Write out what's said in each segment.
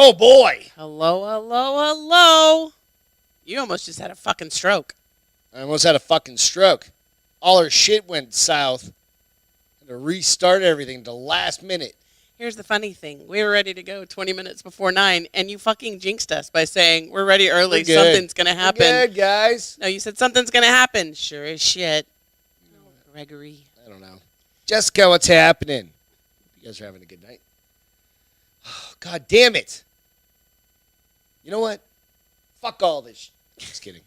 Oh, boy. Hello, hello, hello. You almost just had a fucking stroke. I almost had a fucking stroke. All our shit went south. Had to restart everything to last minute. Here's the funny thing. We were ready to go 20 minutes before 9, and you fucking jinxed us by saying, we're ready early. We're good. Something's going to happen. We're good, guys. No, you said something's going to happen. Sure as shit. Oh, Gregory. I don't know. Jessica, what's happening? You guys are having a good night. Oh, God damn it. You know what? Fuck all this. Just kidding.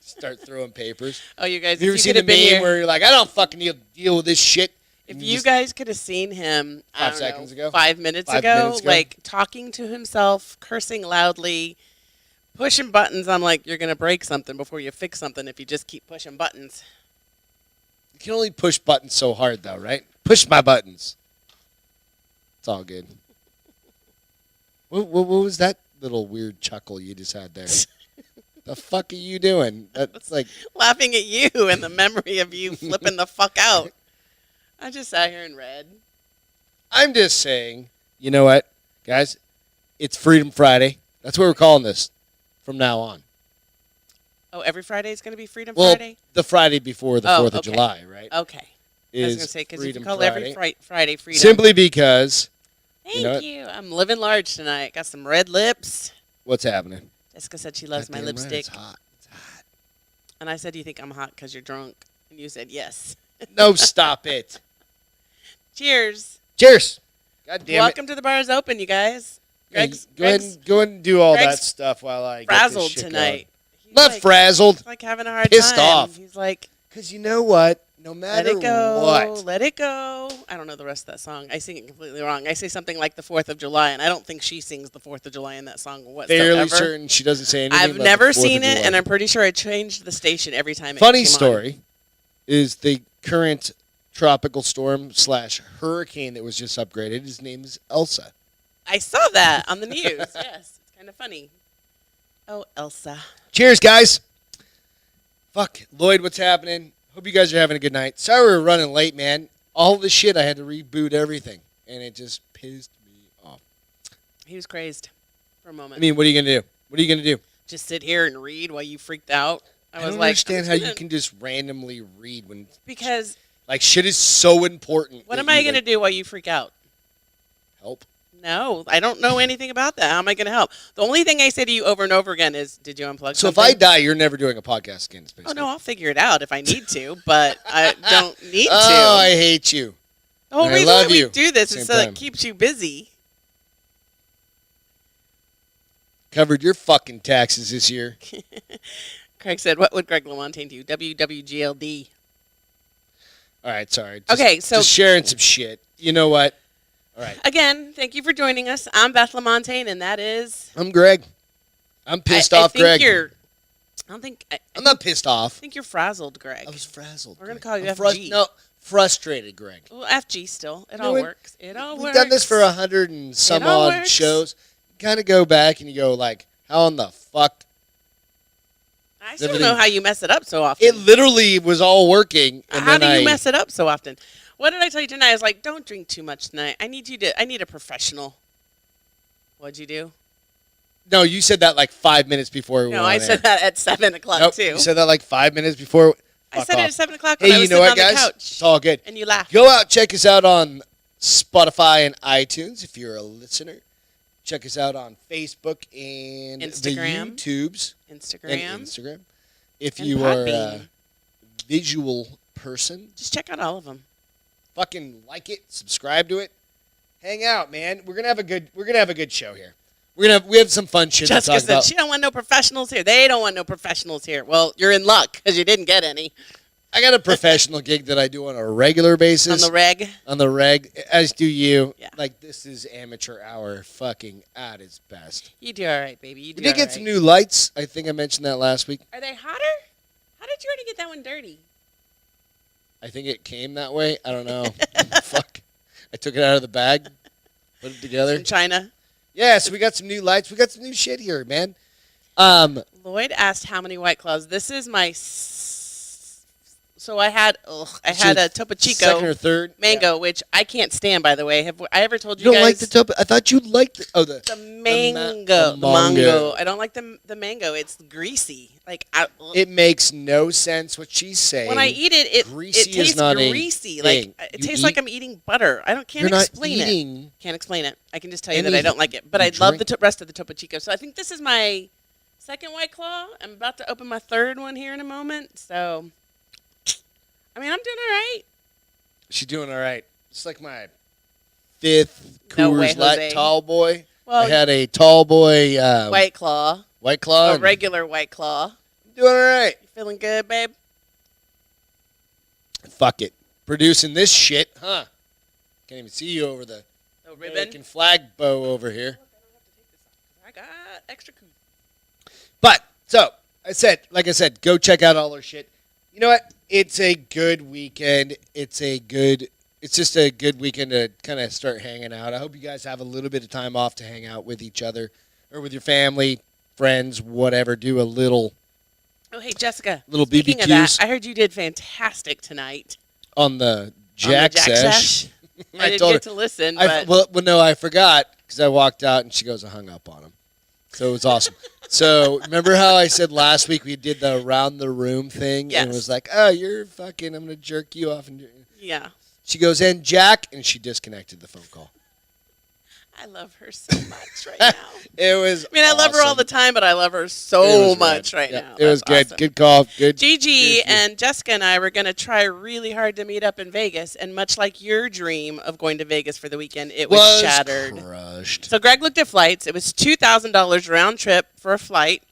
Start throwing papers. Oh, you guys, Have you ever if seen you the could have been meme here, where you're like, I don't fucking deal with this shit? if you guys could have seen him, 5 seconds ago? 5 minutes 5 ago, minutes ago? like talking to himself, cursing loudly, pushing buttons, I'm like, you're going to break something before you fix something if you just keep pushing buttons. You can only push buttons so hard, though, right? Push my buttons. It's all good. What was that little weird chuckle you just had there? The fuck are you doing? That's like Laughing at you and the memory of you flipping the fuck out. I just sat here and read. I'm just saying, you know what, guys? It's Freedom Friday. That's what we're calling this from now on. Oh, every Friday is going to be Freedom Well, Friday? the Friday before the 4th of July, right? Okay. I was going to say, because if you call every Friday Freedom. Simply because, Thank you. I'm living large tonight. Got some red lips. what's happening? Jessica said she loves my Goddamn right, lipstick. it's hot. It's hot. And I said, do you think I'm hot because you're drunk? And you said, yes. No, stop it. Cheers. Cheers. God damn Welcome to the Bar is Open, you guys. it. Greg's Go ahead and do all that Greg's stuff while I get frazzled this shit tonight. He's Not frazzled. He's like having a hard Pissed time. off. He's like, Because you know what? No let matter it go. what. Let it go. I don't know the rest of that song. I sing it completely wrong. I say something like the 4th of July, and I don't think she sings the 4th of July in that song whatsoever. Fairly certain she doesn't say anything I've about never the 4th seen of it, July. and I'm pretty sure I changed the station every time it Funny came story is the current tropical storm / hurricane that was just upgraded. His name is Elsa. on. I saw that on the news. Yes, it's kind of funny. Oh, Elsa. Cheers, guys. Fuck. Lloyd, what's happening? Hope you guys are having a good night. Sorry we were running late, man. All the shit, I had to reboot everything, and it just pissed me off. He was crazed for a moment. I mean, what are you going to do? What are you going to do? Just sit here and read while you freaked out. I was don't like, understand how you can just randomly read when Because like shit is so important. what that am I you, going to like, do while you freak out? help? No, I don't know anything about that. How am I going to help? The only thing I say to you over and over again is, did you unplug So something? if I die, you're never doing a podcast again. Oh, no, I'll figure it out if I need to, but I don't need to. Oh, I hate you. The whole I reason love why we you do this at the is same so time. it keeps you busy. Covered your fucking taxes this year. Craig said, what would Greg LaMontagne do? WWGLD. All right, sorry. Okay, so- just sharing some shit. You know what? All right. Again, thank you for joining us. I'm Beth LaMontagne, and that is... I'm Greg. I'm pissed I off, think Greg. I'm not pissed off. I think you're frazzled, Greg. I was frazzled. We're gonna Greg. call you I'm FG. No, frustrated, Greg. Well, FG still. It You know all what? works. It all We've works. done this for 100 and some It all odd works. shows. You kind of go back and you go like, how in the fuck? I still don't know how you mess it up so often. It literally was all working. And How then do you mess it up so often? What did I tell you tonight? I was like, don't drink too much tonight. I need a professional. What'd you do? No, you said that like 5 minutes before we No, went I on said air. that at 7 o'clock Nope, too. you said that like 5 minutes before. I Fuck said it off. at 7 o'clock when Hey, I was you know sitting what, on the guys? couch. It's all good. And you laughed. Go out, check us out on Spotify and iTunes if you're a listener. Check us out on Facebook and Instagram. the YouTubes Instagram. and Instagram. If And you are a Podbean. visual person, Just check out all of them. fucking like it, subscribe to it, hang out, man. We're gonna have a good show here. We have some fun shit to Jessica talk said about. she don't want no professionals here. They don't want no professionals here. Well, you're in luck because you didn't get any I got a professional gig that I do on a regular basis. on the reg. On the reg, as do you. Yeah. Like, this is amateur hour fucking at its best. You do all right, baby. You do We did all get right. some new lights. I think I mentioned that last week. Are they hotter? How did you already get that one dirty? I think it came that way. I don't know. Fuck. I took it out of the bag, put it together. In China. Yeah, so we got some new lights. We got some new shit here, man. Lloyd asked how many White Claws. This is my So I had a Topo Chico second or third mango, which I can't stand. By the way, have I ever told You you don't guys like the Topo? I thought you liked the mango? The mango. I don't like the mango. It's greasy. Like It makes no sense what she's saying. when I eat it, it Greasy is tastes not a greasy. thing. Like it You tastes eat- like I'm eating butter. Can't You're not explain it. eating. Can't explain it. I can just tell you that I don't like it. But you I love the drink- rest of the Topo Chico. So I think this is my second White Claw. I'm about to open my third one here in a moment. So, I mean, I'm doing all right. She's doing all right. It's like my fifth No way, Coors Light Jose. tall boy. Well, I had a tall boy White Claw, White Claw. a and regular White Claw. doing all right. You feeling good, babe? Fuck it. Producing this shit, huh? Can't even see you over the No ribbon. American flag bow over here. I got extra cool. But, so, like I said, go check out all our shit. You know what? It's a good weekend. It's just a good weekend to kind of start hanging out. I hope you guys have a little bit of time off to hang out with each other or with your family, friends, whatever. Do a little Oh, hey, Jessica. Little Speaking BBQs. of that, I heard you did fantastic tonight. on the Jack on the Sesh. I didn't told get to listen, I, but well, no, I forgot because I walked out and she goes, I hung up on him. So it was awesome. So remember how I said last week we did the around the room thing? Yes. And it was like, oh, you're fucking, I'm going to jerk you off. And yeah. she goes, and Jack, and she disconnected the phone call. I love her so much right now. It was I mean, I love her all awesome. the time, but I love her It so was much rad. right Yeah, now. It was That's good. awesome. Good call. Good. Gigi Seriously. and Jessica and I were going to try really hard to meet up in Vegas, and much like your dream of going to Vegas for the weekend, it was shattered. Crushed. So Greg looked at flights. It was $2,000 round trip for a flight,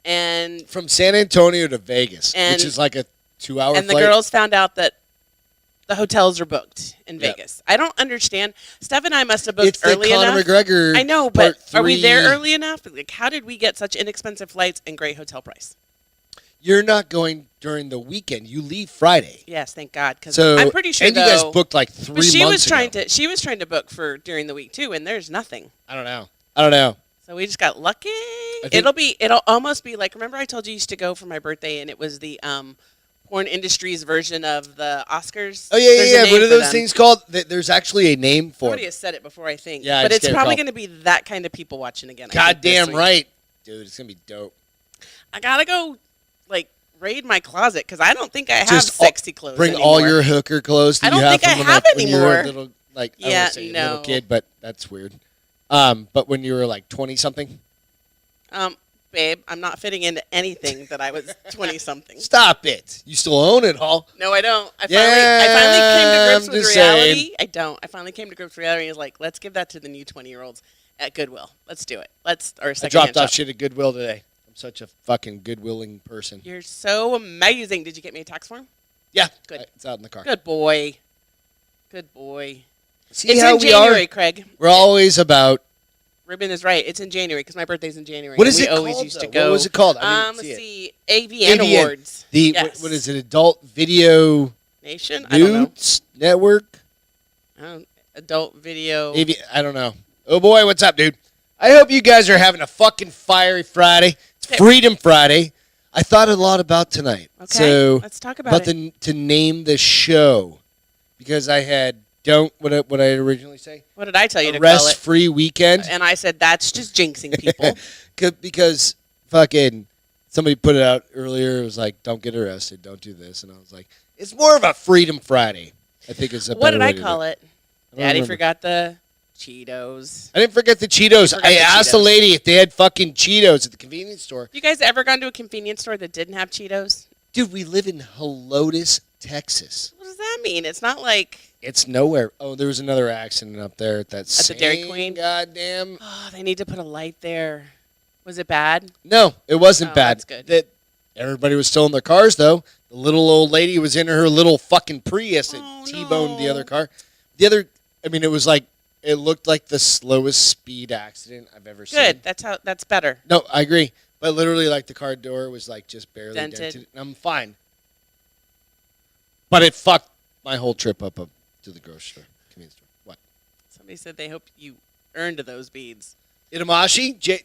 and From San Antonio to Vegas, And- which is like a 2-hour and the flight. girls found out that the hotels are booked in Yep. Vegas. I don't understand. Steph and I must have booked It's the early Conor enough. McGregor. I know, part but are we there 3. early enough? Like, how did we get such inexpensive flights and great hotel price? You're not going during the weekend. You leave Friday. Yes, thank God. Because So I'm pretty sure and you guys booked like 3 but months she was ago. trying to. She was trying to book for during the week too, and there's nothing. I don't know. So we just got lucky. think- It'll almost be like, remember I told you used to go for my birthday, and it was the porn industry's version of the Oscars. Oh yeah, There's a yeah. name What are for those them. things called? There's actually a name for Somebody it. has said it before, I think. Yeah, I but just it's can't probably recall. going to be that kind of people watching again. I think, this Goddamn week. right, dude. It's gonna be dope. I gotta go, like, raid my closet because I don't think I have Just sexy clothes. Bring anymore. all your hooker clothes that I don't you have think I from have like, when you were a anymore. little, like, I don't Yeah, wanna say a little no. kid, but that's weird. But when you were like 20 something, Babe, I'm not fitting into anything that I was 20 something. stop it. You still own it all. No, I don't. I Yeah, finally came to grips I'm with just reality. saying. I don't. I finally came to grips with reality. And was like, let's give that to the new 20-year-olds at Goodwill. Let's do it. Or I second dropped off shit at Goodwill today. I'm such a fucking goodwilling person. You're so amazing. Did you get me a tax form? Yeah, Good. It's out in the car. Good boy. Good boy. See It's how in we January, are? Craig. We're always about. Ribbon is right. It's in January because my birthday's in January. What and is we it always called? used to though? go. What was it called? I didn't Let's see it. see. AVN AVN. Awards. The Yes. what is it? Adult Video Nation? I don't know. Nudes Network. Adult video. I don't know. Oh boy, what's up, dude? I hope you guys are having a fucking fiery Friday. It's Okay. Freedom Friday. I thought a lot about tonight. Okay. So Let's talk about it. to name the show because I had what I originally say. What did I tell you to call Rest it? free weekend. And I said, that's just jinxing people. Because fucking somebody put it out earlier. It was like, don't get arrested, don't do this, and I was like, it's more of a Freedom Friday. I think it's a What better did way I to call do it? I don't Daddy remember. forgot the Cheetos. I didn't forget the Cheetos. Forgot I the asked the Cheetos. lady if they had fucking Cheetos at the convenience store. You guys ever gone to a convenience store that didn't have Cheetos? Dude, we live in Helotes, Texas. What does that mean? It's not like, It's nowhere. Oh, there was another accident up there at that the Dairy Queen? Goddamn. oh, they need to put a light there. Was it bad? No, it wasn't Oh, bad. that's good. That everybody was still in their cars though. The little old lady was in her little fucking Prius that Oh, T-boned the no. other car. The other, I mean, it was like it looked like the slowest speed accident I've ever seen. Good. That's better. No, I agree. But literally, like the car door was like just barely Dented. dented. And I'm fine. But it fucked my whole trip up to the grocery store, convenience store. What? Somebody said they hope you earned those beads. Itamashi?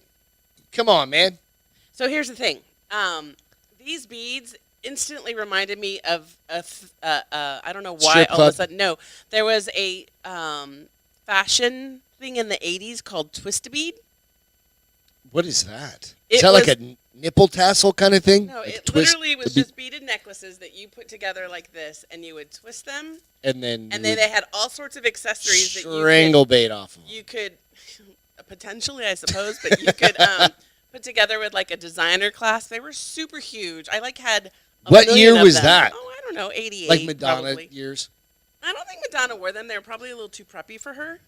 Come on, man. So here's the thing. These beads, instantly reminded me of I don't know why Strip all of a club? sudden. No, there was a fashion thing in the '80s called Twist-a-Bead. What is that? It Is that like was- a nipple tassel kind of thing? No, Like it twist literally was the just beaded necklaces that you put together like this, and you would twist them, and then and you then would they had all sorts of accessories that strangle bait off of them. you could potentially, I suppose, but you could put together with like a designer class. They were super huge. I like had. What million year of was them. that? Oh, I don't know, 88. Like Madonna probably. years. I don't think Madonna wore them. They were probably a little too preppy for her.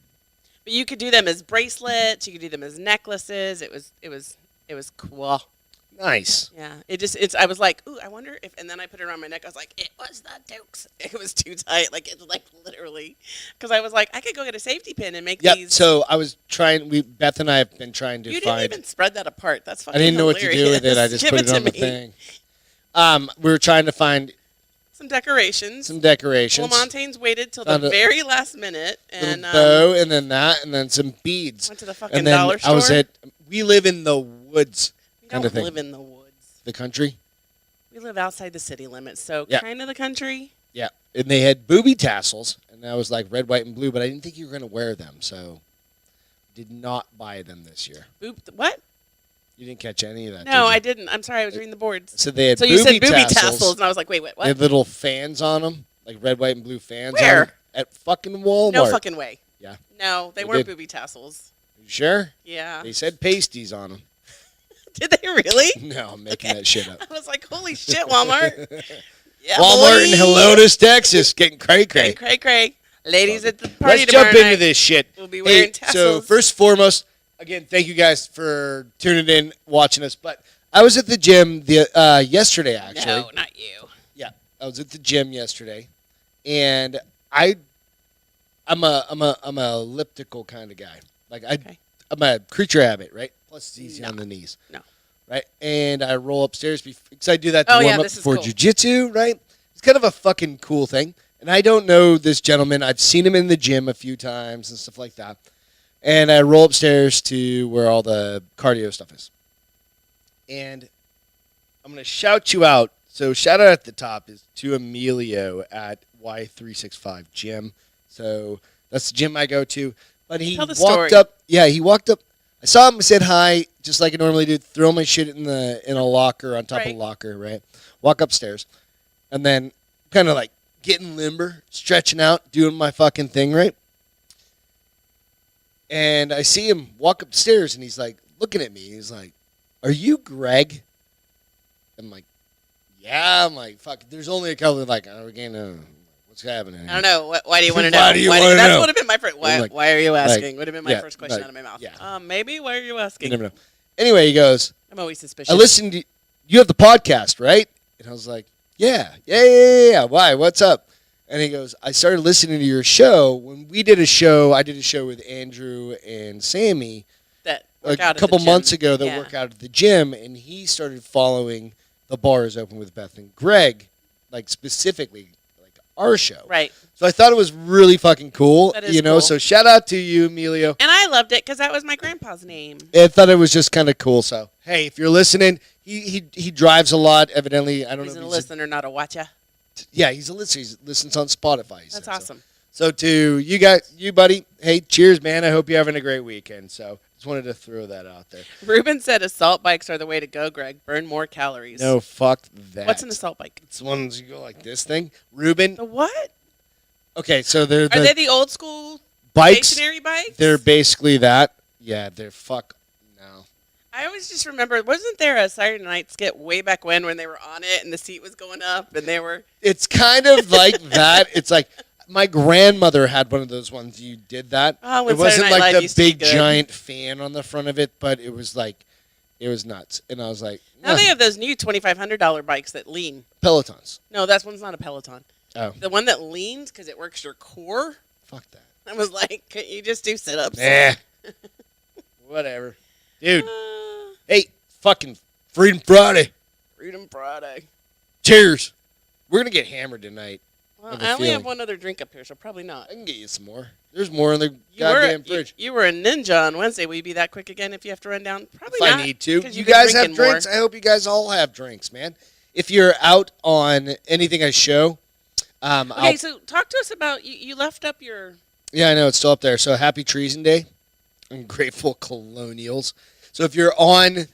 But you could do them as bracelets. You could do them as necklaces. It was cool. Nice. Yeah. I was like, ooh, I wonder if. And then I put it around my neck. I was like, it was the Dukes. It was too tight. Like it's like literally, because I was like, I could go get a safety pin and make Yep. these. So I was trying. Beth and I have been trying to You find. didn't even spread that apart. That's I fucking didn't know what to do with it. I just Give put it it to on the me. thing. We were trying to find Some decorations. some decorations, Lamontaine's waited till Found the a very last minute little and bow, and then that, and then some beads. went to the fucking And then dollar store. I was at. We live in the woods, We kind don't of thing. live in the woods. The country. We live outside the city limits, so Yeah. kind of the country. Yeah, and they had booby tassels, and I was like red, white, and blue, but I didn't think you were going to wear them, so did not buy them this year. What? You didn't catch any of that. No, did you? I didn't. I'm sorry, I was reading the boards. So they had So booby you said booby tassels. tassels, and I was like, wait, They what? had little fans on them, like red, white, and blue fans. Where? On 'em at fucking Walmart. No fucking way. Yeah. No, they They weren't did. booby tassels. You sure? Yeah. They said pasties on them. Did they really? No, I'm making Okay. that shit up. I was like, holy shit, Walmart. Yeah, Walmart in boy. Helotes, Texas, getting cray cray. Cray. Ladies at the party Let's tomorrow jump into night this shit. will be wearing Hey, so tassels. first and foremost, again, thank you guys for tuning in, watching us. But I was at the gym yesterday, actually. No, not you. Yeah, I was at the gym yesterday, and I'm a elliptical kind of guy. Like Okay. I'm a creature habit, right? Plus it's easy No. on the knees. No. Right, and I roll upstairs because I do that to Oh, yeah, warm up this is before cool. jujitsu, right? It's kind of a fucking cool thing. And I don't know this gentleman. I've seen him in the gym a few times and stuff like that. And I roll upstairs to where all the cardio stuff is. And I'm going to shout you out. So shout out at the top is to Emilio at Y365 Gym. So that's the gym I go to. But he Tell the walked story. up. Yeah, he walked up. I saw him, said hi, just like I normally do. Throw my shit in a locker on top of Right. a locker, right? Walk upstairs, and then kind of like getting limber, stretching out, doing my fucking thing, right? And I see him walk upstairs, and he's like looking at me. He's like, "Are you Greg?" I'm like, "Yeah." I'm like, "Fuck." There's only a couple of like, "Oh, again, what's happening?" I don't know. Why do you want to know? Why do you wanna That know? would have been my first. Why, I'm like- why are you asking? like, would have been my yeah, first question like, out of my mouth. yeah. Maybe. Why are you You asking? never know. Anyway, he goes, I'm always suspicious. I listened to you have the podcast, right? And I was like, yeah. Why? What's up? And he goes, I started listening to your show. When we did a show, I did a show with Andrew and Sammy that a work out at the couple gym. months ago that Yeah. work out at the gym, and he started following the Bars Open with Beth and Greg, like specifically like our show. Right. So I thought it was really fucking cool. That is you know, cool. so shout out to you, Emilio. And I loved it because that was my grandpa's name. I thought it was just kind of cool. So hey, if you're listening, he drives a lot. Evidently, I don't He's know. a If listener, not a watcher. yeah, he's a listener. He listens on Spotify. He That's said, awesome. So to you guys, you buddy, hey, cheers, man. I hope you're having a great weekend. So just wanted to throw that out there. Ruben said assault bikes are the way to go, Greg. Burn more calories. No, fuck that. What's an assault bike? It's ones you go like this thing, Ruben. The what? Okay, so they're Are they the old school bikes. stationary bikes? They're basically that. Yeah, they're fuck. No. I always just remember, wasn't there a Saturday Night skit way back when they were on it and the seat was going up and they were... It's kind of like that. It's like my grandmother had one of those ones. You did that. Oh, when It wasn't Saturday Night like Live the used to be big good. giant fan on the front of it, but it was like, it was nuts. And I was like, Now they have those new $2,500 bikes that lean. Pelotons. No, that one's not a Peloton. Oh, The one that leans because it works your core. fuck that. I was like, couldn't you just do sit-ups? Nah. Whatever. Dude, Uh, hey, fucking Freedom Friday. Freedom Friday. Cheers. We're going to get hammered tonight. Well, have a I only have feeling. one other drink up here, so probably not. I can get you some more. There's more in the You were, goddamn you, fridge. you were a ninja on Wednesday. Will you be that quick again if you have to run down? Probably If not. I need to. 'cause You you've been guys have drinking more. drinks? I hope you guys all have drinks, man. if you're out on anything I show, Okay, so talk to us about you left up your. Yeah, I know it's still up there. So happy Treason Day, Ungrateful Colonials. So if you're on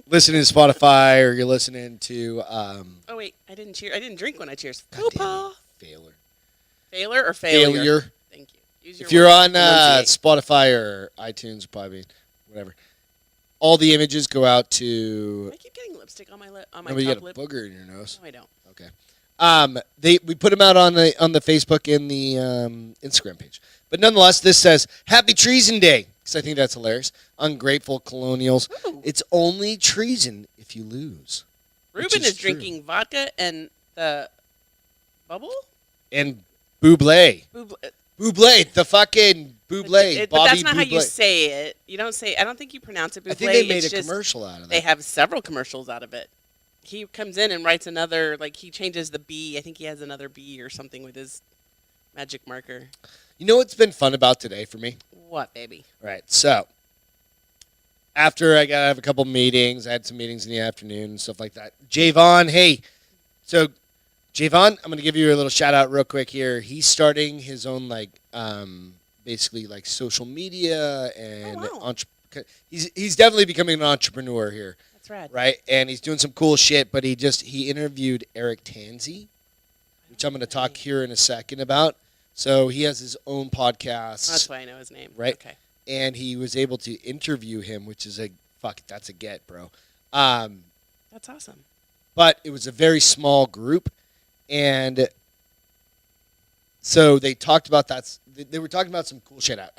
listening to Spotify or you're listening to, Oh wait, I didn't cheer. I didn't drink when I cheers. God damn Poopa. it, Failure or failure? Thank you. Use your If you're on enunciate. Spotify or iTunes, probably whatever. All the images go out to. I keep getting lipstick on my lip. On my Nobody top got a lip. booger in your nose. No, I don't. Okay. We put them out on the Facebook and the Instagram page. But nonetheless, this says Happy Treason Day because I think that's hilarious. Ungrateful Colonials. Ooh. It's only treason if you lose. Ruben is is drinking vodka and the bubble. And Bublé. Bubble. Bublé, the fucking Bublé. But Bobby that's not how you Bublé. say it. You don't say. I don't think you pronounce it. Bublé. I think they made It's a just, commercial out of They that. have several commercials out of it. He comes in and writes another. Like he changes the B. I think he has another B or something with his magic marker. You know what's been fun about today for me? What, baby? All right, so after I got to have a couple meetings, I had some meetings in the afternoon and stuff like that. Javon, hey, so Javon, I'm going to give you a little shout out real quick here. He's starting his own basically like social media and wow. he's definitely becoming an entrepreneur here, That's rad. right? And he's doing some cool shit. But he interviewed Eric Tansey, which I'm going to talk here in a second about. So he has his own podcast. That's why I know his name. Right. Okay. And he was able to interview him, which is that's a get, bro. That's awesome. But it was a very small group, and so they talked about that. They were talking about some cool shit out.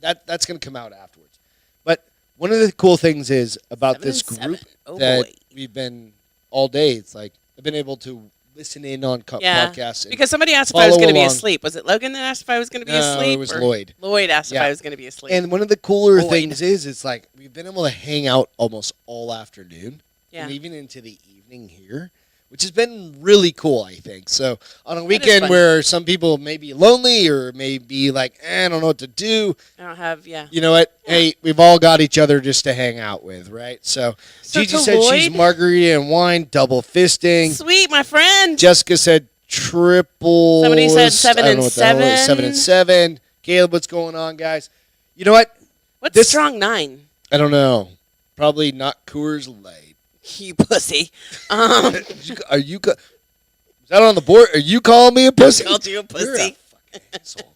That's going to come out afterwards. But one of the cool things is about 7 this and group 7. Oh that boy. we've been all day. It's like I've been able to listen in on podcasts. And Because somebody asked if I was follow going to be along. asleep. Was it Logan that asked if I was going to be No, asleep? it was or Lloyd. Lloyd asked if Yeah. I was going to be asleep. And one of the cooler Lloyd. things is it's like we've been able to hang out almost all afternoon yeah. and even into the evening here, which has been really cool, I think. So on a is weekend fun. where some people may be lonely or may be like, I don't know what to do, I don't have, yeah. you know what? Yeah. Hey, we've all got each other just to hang out with, right? So Gigi to said she's Lloyd- margarita and wine, double fisting. Sweet, my friend. Jessica said triple. Somebody said I don't know what the hell it is. 7 7 and 7. Caleb, what's going on, guys? You know what? What's this- strong 9? I don't know. Probably not Coors Light. You pussy. Are you? Is that on the board? Are you calling me a pussy? Called you a You're pussy. fucking asshole.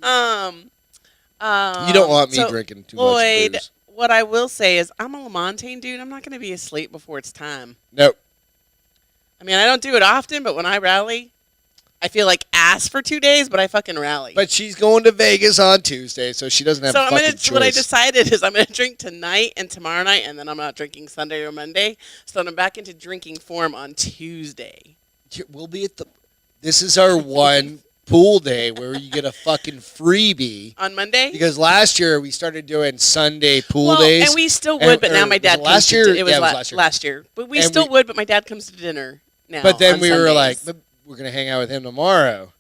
You You don't want me so drinking too Lloyd, much booze. what I will say is I'm a Lamontagne dude. I'm not going to be asleep before it's time. Nope. I mean, I don't do it often, but when I rally, I feel like ass for 2 days, but I fucking rally. But she's going to Vegas on Tuesday, so she doesn't have so a I'm fucking gonna. choice. What I decided is I'm gonna drink tonight and tomorrow night, and then I'm not drinking Sunday or Monday. So I'm back into drinking form on Tuesday. We'll be at the. This is our one pool day where you get a fucking freebie. On Monday? Because last year we started doing Sunday pool well, days. and we still And- would, but now or my was dad it last comes year? To, it was, Yeah, it was last year. But we And still we- would, but my dad comes to dinner now. But then on we were Sundays. like, but we're gonna hang out with him tomorrow.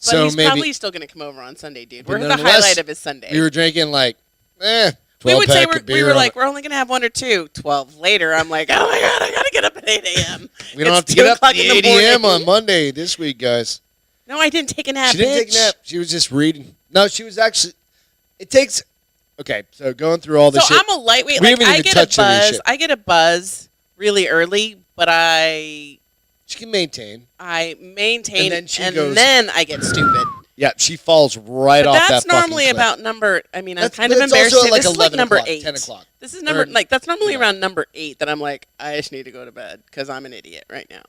But So he's maybe probably still gonna come over on Sunday, dude. But We're the nonetheless, highlight of his Sunday. we were drinking like, 12 We would say pack of we beer were on like, a- we're only gonna have 1 or 2. 12 later, I'm like, oh my god, I gotta get up at 8 a.m. we don't have It's to get 2 up o'clock at in the 8 a.m. morning. on Monday this week, guys. No, I didn't take a nap. She didn't take a bitch. nap. She was just reading. No, she was actually. It takes. Okay, so going through all this So shit. I'm a lightweight. We Like haven't I even get a touched any of this buzz. shit. I get a buzz really early, but I She can maintain. maintain, And then she goes- then I get stupid. Yeah, she falls right But off that that's fucking normally cliff. about number. I mean, I'm That's- kind of but it's embarrassed. also to say like this is like 11 number o'clock, 8. 10 o'clock. This is number Or- like that's normally yeah. around number 8 that I'm like, I just need to go to bed because I'm an idiot right now.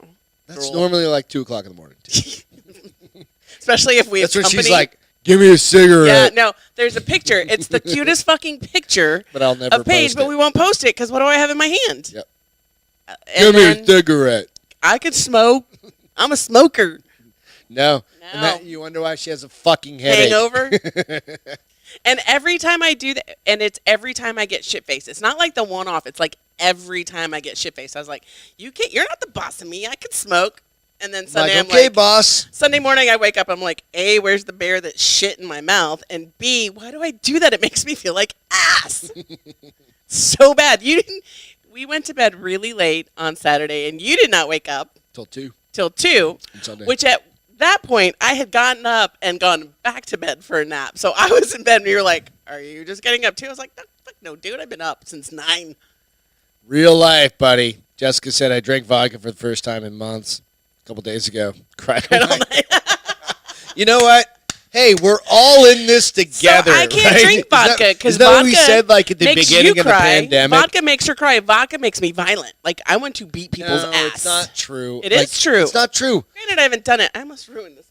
That's Girl. normally like 2 o'clock in the morning. Too. Especially if we That's have when company. she's like, "Give me a cigarette." Yeah, no, there's a picture. It's the cutest fucking picture But I'll never of Paige, post but it. we won't post it because what do I have in my hand? Yep. And Give me a then cigarette. I could smoke. I'm a smoker. No. No. And that, you wonder why she has a fucking headache. Hangover. And every time I do that, and it's every time I get shit faced. It's not like the one off. It's like every time I get shit faced. I was like, you're not the boss of me. I could smoke. And then Sunday, Like, I'm okay, like, boss. Sunday morning I wake up, I'm like, A, where's the bear that shit in my mouth? And B, why do I do that? It makes me feel like ass. So bad. We We went to bed really late on Saturday, and you did not wake up Till 2 till 2, on Sunday. which at that point, I had gotten up and gone back to bed for a nap. So I was in bed, and you were like, are you just getting up too? I was like, no, fuck no, dude. I've been up since 9. Real life, buddy. Jessica said I drank vodka for the first time in months a couple days ago. Cried all night. You know what? Hey, we're all in this together. So I can't right? drink vodka because vodka vodka we said like at the makes beginning you of the cry. pandemic. Vodka makes her cry. Vodka makes me violent. Like I want to beat people's no, ass. it's not true. It is true. It's not true. Granted, I haven't done it. I almost ruined this.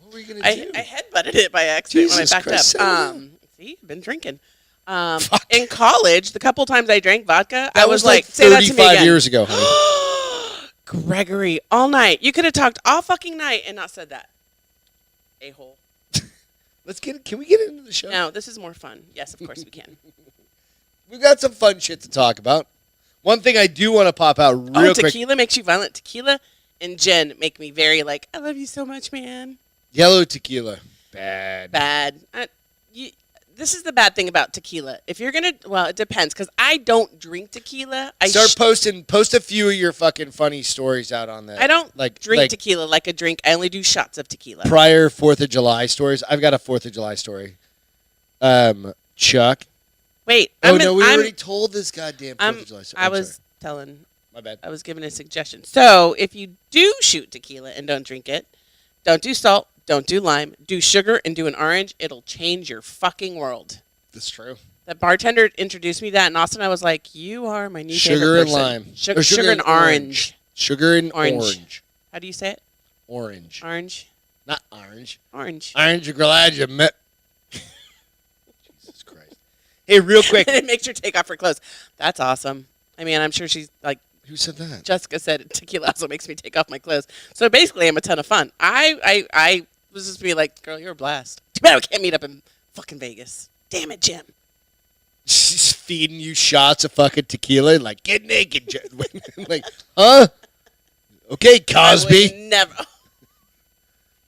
What were you gonna do? I headbutted it by accident Jesus when I backed Christ, up. See, I've been drinking. In college, the couple times I drank vodka, That I was like say that to me 35 again. years ago, honey. Gregory, all night. You could have talked all fucking night and not said that. A-hole. Can we get into the show? No, this is more fun. Yes, of course we can. We've got some fun shit to talk about. One thing I do want to pop out real quick. Tequila makes you violent. Tequila and gin make me very like, I love you so much, man. Yellow tequila. Bad. This is the bad thing about tequila. If you're going to, well, it depends because I don't drink tequila. Post a few of your fucking funny stories out on that. I don't drink like tequila like a drink. I only do shots of tequila. prior 4th of July stories. I've got a 4th of July story. Chuck. Wait. We already told this goddamn 4th of July story. I was telling. My bad. I was giving a suggestion. So if you do shoot tequila and don't drink it, don't do salt, don't do lime, do sugar and do an orange. It'll change your fucking world. That's true. The bartender introduced me to that in Austin. I was like, you are my new Sugar favorite and person. lime. Sugar and orange. Sugar and orange. How do you say it? Orange. Orange. Not orange. Orange. Orange, you're glad you met. Jesus Christ. Hey, real quick. And it makes her take off her clothes. That's awesome. I mean, I'm sure she's like, Who said that? Jessica said tequila also makes me take off my clothes. So basically, I'm a ton of fun. I was just being like, girl, you're a blast. Too bad we can't meet up in fucking Vegas. Damn it, Jim. She's feeding you shots of fucking tequila, like, get naked. Like, huh? Okay, Cosby. I would never.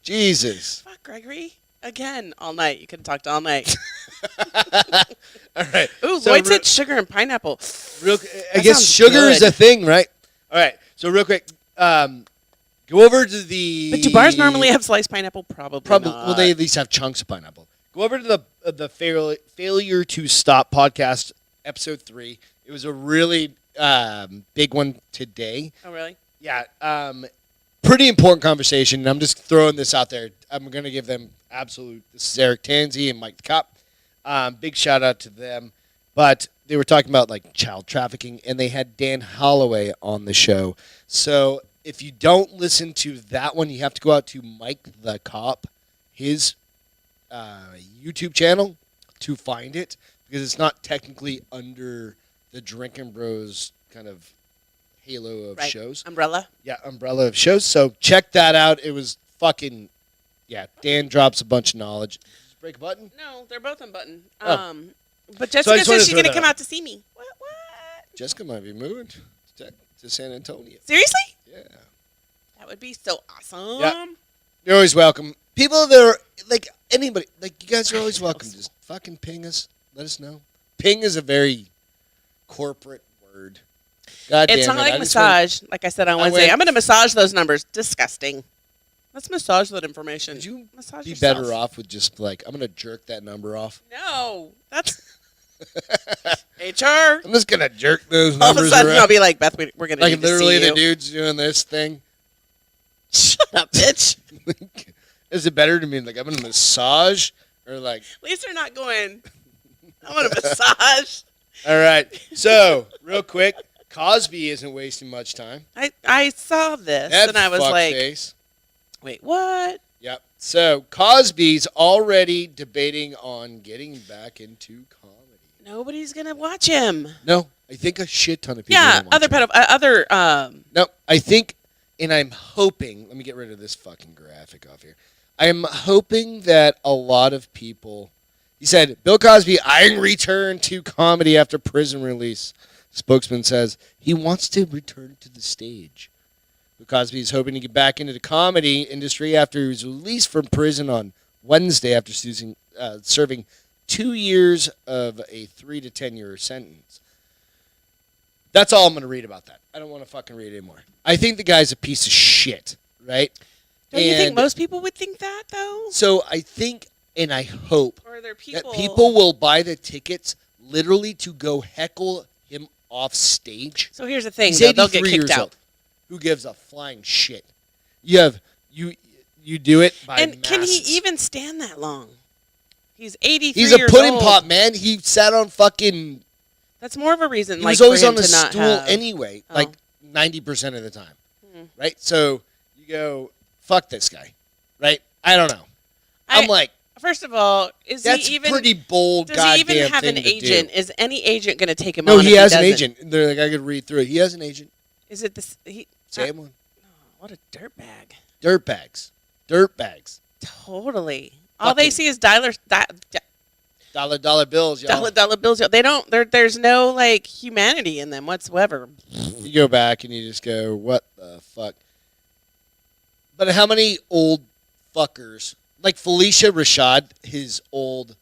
Jesus. Fuck, Gregory. Again, all night. You could have talked all night. All right. Ooh, Lloyd said sugar and pineapple. I guess sugar is a thing, right? All right. So real quick, go over to the. But do bars normally have sliced pineapple? Probably not. Well, they at least have chunks of pineapple. Go over to the Failure to Stop podcast, episode 3. It was a really big one today. Oh, really? Yeah. Pretty important conversation. And I'm just throwing this out there. I'm going to give them absolute. This is Eric Tansey and Mike the Cop. Big shout out to them. But they were talking about like child trafficking, and they had Dan Holloway on the show. So if you don't listen to that one, you have to go out to Mike the Cop, his YouTube channel, to find it, because it's not technically under the Drinkin' Bros kind of halo of shows. Umbrella. Yeah, umbrella of shows. So check that out. It was fucking, Dan drops a bunch of knowledge. Did you break a button? No, they're both unbuttoned. Oh. But Jessica just wanted says to she's throw going to that come out. out to see me. What? Jessica might be moving to San Antonio. Seriously? Yeah. That would be so awesome. Yeah. You're always welcome. People that are, like, anybody, like, you guys are always welcome. Just fucking ping us. Let us know. Ping is a very corporate word. God It's damn not it. like massage. Like I said on Wednesday, I'm going to massage those numbers. Disgusting. Let's massage that information. Would you massage be yourself. better off with just, like, I'm going to jerk that number off? No. That's HR. I'm just going to jerk those All of numbers a sudden, around. I'll be like, Beth, we're going to Like, need to literally, see the you. dude's doing this thing. Shut up, bitch. Is it better to mean, like, I'm going to massage? Or, like... At least they're not going, I want to massage. All right. So, real quick, Cosby isn't wasting much time. I saw this, That and I was like, fuckface. wait, what? Yep. So Cosby's already debating on getting back into comedy. Nobody's going to watch him. No, I think a shit ton of people. Yeah, are watching. other No, I think, and I'm hoping. Let me get rid of this fucking graphic off here. I'm hoping that a lot of people. He said, Bill Cosby eyeing return to comedy after prison release. Spokesman says he wants to return to the stage. Bill Cosby is hoping to get back into the comedy industry after he was released from prison on Wednesday after serving 2 years of a 3 to 10 year sentence. That's all I'm going to read about that. I don't want to fucking read anymore. I think the guy's a piece of shit, right? Don't you think most people would think that, though? So I think and I hope Or are there that people will buy the tickets literally to go heckle him off stage. So here's the thing, He's though, they'll get 83 kicked years out. old. Who gives a flying shit? You do it by And can he masses. even stand that long? He's 83 He's a years pudding old. pop, man. He sat on fucking... That's more of a reason, He like, was always for him on a to not stool have... anyway, Oh. like 90% of the time. Hmm. Right? So you go, fuck this guy. Right? I don't know. I'm like, First of all, is that's he even... pretty bold Does goddamn he even have an thing to agent? do. Is any agent going to take him No, on he if has an doesn't? agent. They're like, I could read through it. He has an agent. Is it this... Same one. What a dirtbag. Dirtbags. Dirtbags. Totally. All they Fucking see is dollar bills, y'all. dollar bills. They don't... There's no, like, humanity in them whatsoever. You go back and you just go, what the fuck? But how many old fuckers, like Felicia Rashad, his old,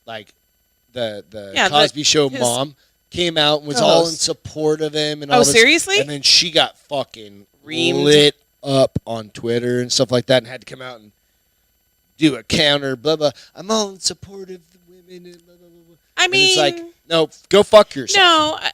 like, the Cosby Show his mom, came out and was all in co-host. support of him and all Oh, this. seriously? And then she got fucking Reamed. lit up on Twitter and stuff like that and had to come out and do a counter, blah, blah. I'm all in support of the women and blah, blah, blah, blah. I And mean... it's like, no, go fuck yourself. No,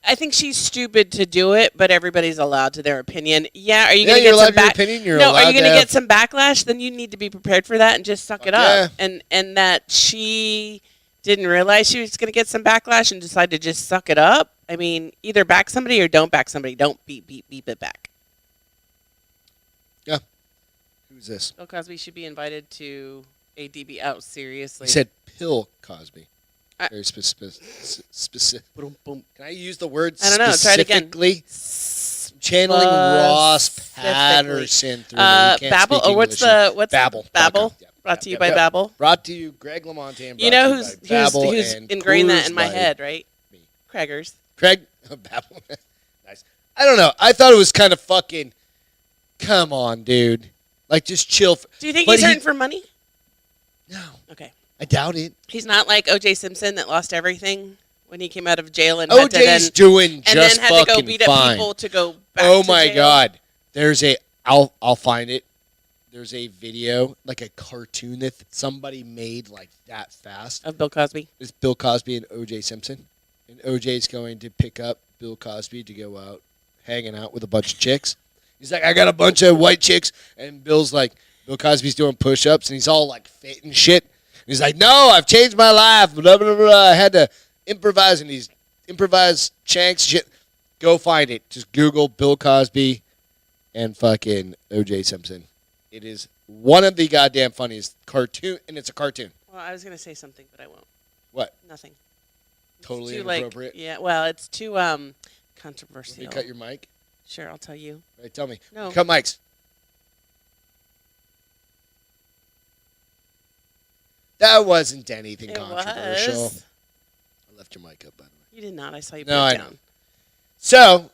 I think she's stupid to do it, but everybody's allowed to their opinion. Yeah, are you Yeah, going to you're get allowed some your back? opinion. You're No, allowed are you going to to have- get some backlash? Then you need to be prepared for that and just suck it yeah. up. And that she didn't realize she was going to get some backlash and decided to just suck it up. I mean, either back somebody or don't back somebody. Don't beep it back. Yeah. Who's this? Bill Cosby should be invited to a DB out seriously. He said Pill Cosby. I- Very specific. Boom, boom. Can I use the word I don't know. Try it again. specifically? Channeling Ross Patterson through me. He can't Babel. speak Oh, what's English. the Babel. Babel? Yeah. Brought to you Yep, by yep. Babel. Brought to you, Greg LaMontagne. You know brought to you by Babel who's and ingrained that in Coors my Light. head, right? Me. Craigers. Craig? Babel. Nice. I don't know. I thought it was kind of fucking, come on, dude. Like, just chill. Do you think But he's hurting for money? No. Okay. I doubt it. He's not like O.J. Simpson that lost everything when he came out of jail and had to OJ's then, doing and just then had to go fucking beat up fine. people to go back Oh to my jail. God. There's I'll find it. There's a video, like a cartoon that somebody made like that fast. Of Bill Cosby. It's Bill Cosby and O.J. Simpson. And O.J.'s going to pick up Bill Cosby to go out hanging out with a bunch of chicks. He's like, I got a bunch of white chicks. And Bill Cosby's doing push-ups, and he's all like fit and shit. And he's like, no, I've changed my life. Blah, blah, blah. I had to improvise, and he's improvised shanks shit. Go find it. Just Google Bill Cosby and fucking O.J. Simpson. It is one of the goddamn funniest cartoon, and it's a cartoon. Well, I was going to say something, but I won't. What? Nothing. It's Totally too, inappropriate? yeah, well, it's too Want controversial. me to cut your mic? Sure, I'll tell you. Right, tell me. No. Cut mics. That wasn't anything It controversial. was. I left your mic up, by the way. You did not. I saw you No, put I it know. down. So,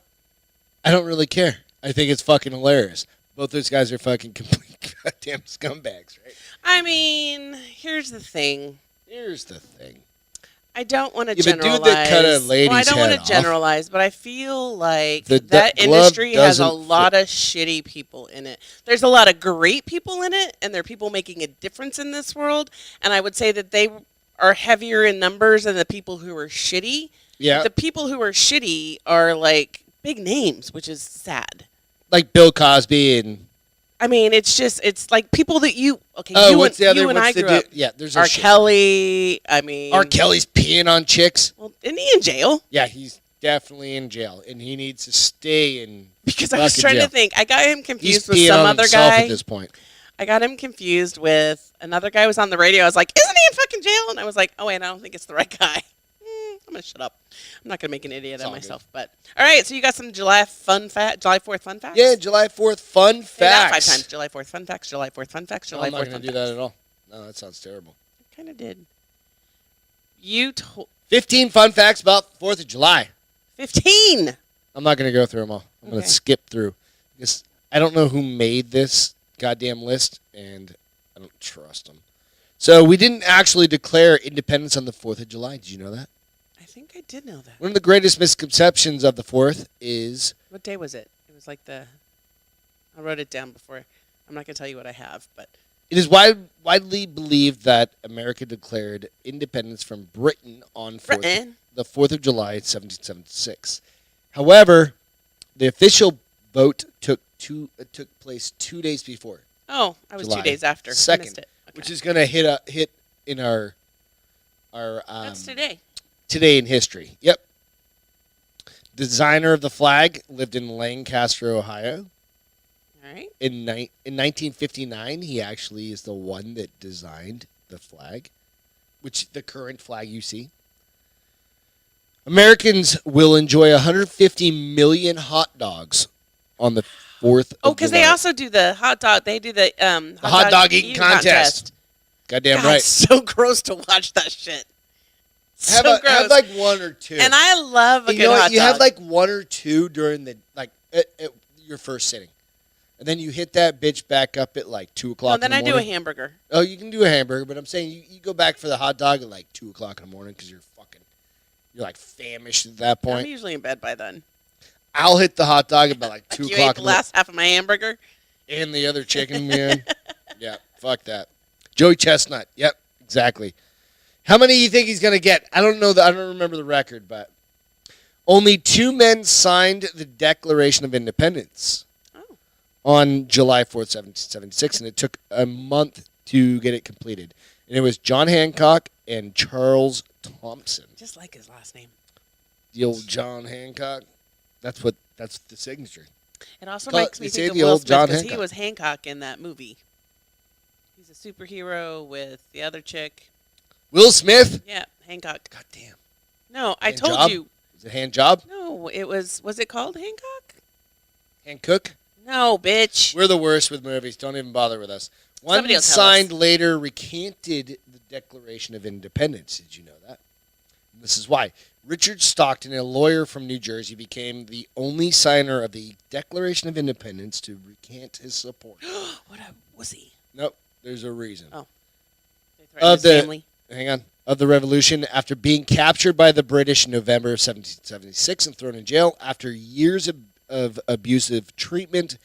I don't really care. I think it's fucking hilarious. Both those guys are fucking complete goddamn scumbags, right? I mean, here's the thing. Here's the thing. I don't want to Yeah, but dude generalize. that cut a lady's I don't want head to off. generalize, but I feel like The that glove industry has a doesn't lot of shitty people in it. There's a lot of great people in it, and there are people making a difference in this world. And I would say that they are heavier in numbers than the people who are shitty. Yeah. The people who are shitty are like big names, which is sad. Like Bill Cosby and... I mean, it's like people that you Oh, you what's and, the other... you and I what's the grew up. Yeah, there's R. a shit. Kelly. I mean, R. Kelly's peeing on chicks. Well, isn't he in jail? Yeah, he's definitely in jail, and he needs to stay in... Because I was fucking trying jail. to think. I got him He's confused with peeing some on other himself guy. at this point. I got him confused with another guy who was on the radio. I was like, isn't he in fucking jail? And I was like, oh, wait, I don't think it's the right guy. I'm going to shut up. I'm not going to make an idiot It's of all myself. But all right, so you got some July 4th fun facts? Yeah, July 4th fun Say that facts. 5 times. July 4th fun facts, July 4th fun facts, No, July I'm not 4th going fun to do facts. that at all. No, that sounds terrible. I kind of did. You told 15 fun facts about 4th of July. 15. I'm not going to go through them all. I'm going Okay. to skip through. Because I don't know who made this goddamn list, and I don't trust them. So we didn't actually declare independence on the 4th of July. Did you know that? I think I did know that. One of the greatest misconceptions of the 4th is... What day was it? It was like I wrote it down before. I'm not going to tell you what I have, but... It is widely believed that America declared independence from Britain on the 4th of July, 1776. However, the official vote took place 2 days before. Oh, I was July 2 days after. 2nd, I missed it. Okay. which is going to hit in our That's today. Today in history. Yep. Designer of the flag lived in Lancaster, Ohio. All right. In 1959, he actually is the one that designed the flag, which the current flag you see. Americans will enjoy 150 million hot dogs on the 4th of Oh, because they also do the hot dog. They do the hot dog eating contest. Goddamn right. It's so gross to watch that shit. So gross. Have like one or two. And I love a good hot dog. You have like one or two during the at your first sitting. And then you hit that bitch back up at like 2 o'clock in the morning. And then I do a hamburger. Oh, you can do a hamburger, but I'm saying you go back for the hot dog at like 2 o'clock in the morning because you're like famished at that point. I'm usually in bed by then. I'll hit the hot dog about like 2 You o'clock. ate the last half of my hamburger? And the other chicken, man. Yeah, fuck that. Joey Chestnut. Yep, exactly. How many do you think he's going to get? I don't know. I don't remember the record, but only 2 men signed the Declaration of Independence on July 4th, 1776, and it took a month to get it completed. And it was John Hancock and Charles Thompson. Just like his last name. The old John Hancock. That's the signature. It also makes me think of the Will old Smith John because he Hancock. was Hancock in that movie. He's a superhero with the other chick. Will Smith? Yeah, Hancock. God damn. No, I Hand told job? you. Is it hand job? No, it was it called Hancock? Hand cook? No, bitch. We're the worst with movies. Don't even bother with us. One Somebody will tell signed us. later recanted the Declaration of Independence. Did you know that? And this is why. Richard Stockton, a lawyer from New Jersey, became the only signer of the Declaration of Independence to recant his support. What a wussy. Nope, there's a reason. Oh. They threatened his family. Hang on. Of the revolution, after being captured by the British in November of 1776 and thrown in jail, after years of abusive treatment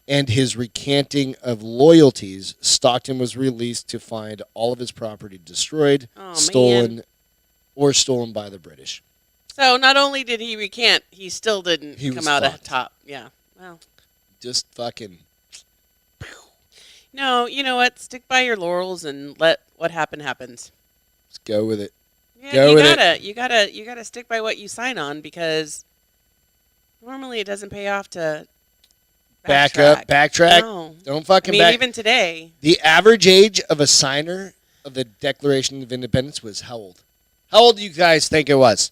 and his recanting of loyalties, Stockton was released to find all of his property destroyed, stolen by the British. So not only did he recant, he still didn't come out fucked. at top. Yeah. Well. Just fucking. No, you know what? Stick by your laurels and let what happens. Let's go with it. Yeah, you gotta stick by what you sign on because normally it doesn't pay off to backtrack. No. Don't fucking even today. The average age of a signer of the Declaration of Independence was how old? How old do you guys think it was?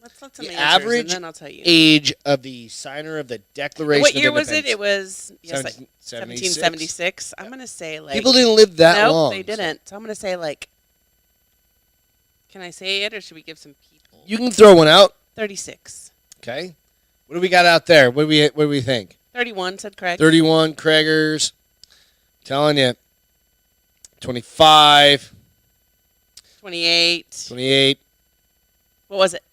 Let's let some The answers, average and then I'll tell you. age of the signer of the Declaration What year of was it? Independence. It was yes, like 1776. 1776. I'm gonna say like People didn't live that nope, long. they didn't. So I'm gonna say like. Can I say it or should we give some people? You can throw one out. 36. Okay. What do we got out there? What do we think? 31 said Craig. 31 Craigers. Telling you. 25. 28. 28. What was it?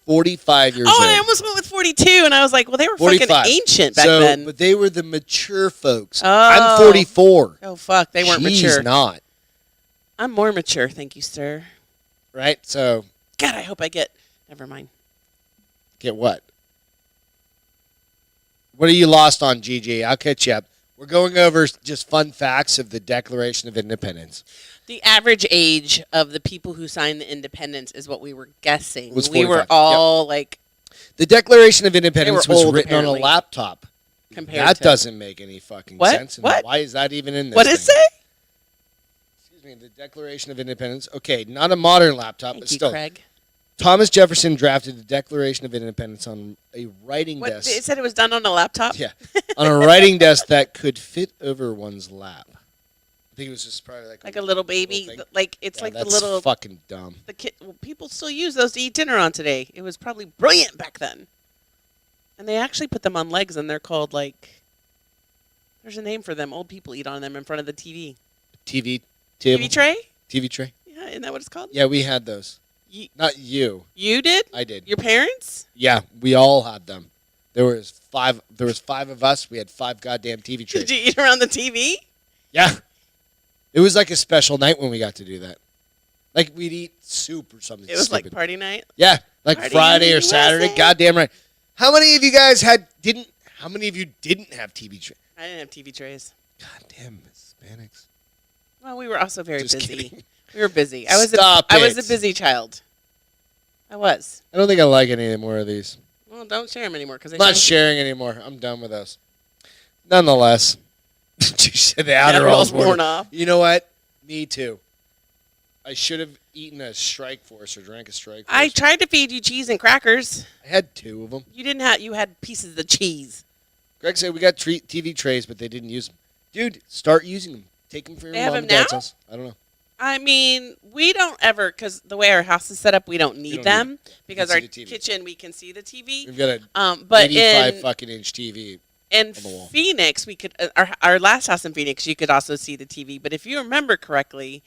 45 years old. Oh, and I almost went with 42, and I was like, well, they were 45. fucking ancient back then. But they were the mature folks. Oh. I'm 44. Oh, fuck. They weren't She's mature. not. I'm more mature, thank you, sir. Right? So. God, I hope I get. Never mind. Get what? What are you lost on, GG? I'll catch you up. We're going over just fun facts of the Declaration of Independence. The average age of the people who signed the independence is what we were guessing. Was we 45. were all like. The Declaration of Independence was old, written apparently. on a laptop. Compared That to, doesn't make any fucking What? sense. And What? why is that even in this What did it thing? say? Excuse me. The Declaration of Independence. Okay, not a modern laptop, Thank but you, still. Craig. Thomas Jefferson drafted the Declaration of Independence on a writing What, desk. it said it was done on a laptop? Yeah, on a writing desk that could fit over one's lap. I think it was just probably like Like a little baby. thing. Like it's Yeah, like the that's little. fucking dumb. The kid. Well, people still use those to eat dinner on today. It was probably brilliant back then. And they actually put them on legs, and they're called like. There's a name for them. Old people eat on them in front of the TV. TV table. TV tray? TV tray. Yeah, isn't that what it's called? Yeah, we had those. Not you. You did? I did. Your parents? Yeah, we all had them. There was five of us. We had 5 goddamn TV trays. Did you eat around the TV? Yeah. It was like a special night when we got to do that. Like we'd eat soup or something. It was stupid. like party night? Yeah, like Party Friday or USA. Saturday. Goddamn right. How many of you guys how many of you didn't have TV trays? I didn't have TV trays. Goddamn Hispanics. Well, we were also very Just busy. kidding. We were busy. I was Stop I was it. a busy child. I was. I don't think I like any more of these. Well, don't share them anymore because I'm not sharing anymore. I'm done with those. Nonetheless, you said the Adderall's worn off. You know what? Me too. I should have eaten a Strike Force or drank a Strike Force. I tried to feed you cheese and crackers. I had 2 of them. You didn't have. You had pieces of cheese. Greg said we got TV trays, but they didn't use them. Dude, start using them. Take them for your They have mom and them dad's now? house. I don't know. I mean, we don't ever, because the way our house is set up, we don't need don't them need because see our the TV. kitchen we can see the TV. We've got a But 85 in fucking inch TV. in on the wall. Phoenix, we could our last house in Phoenix, you could also see the TV. But if you remember correctly,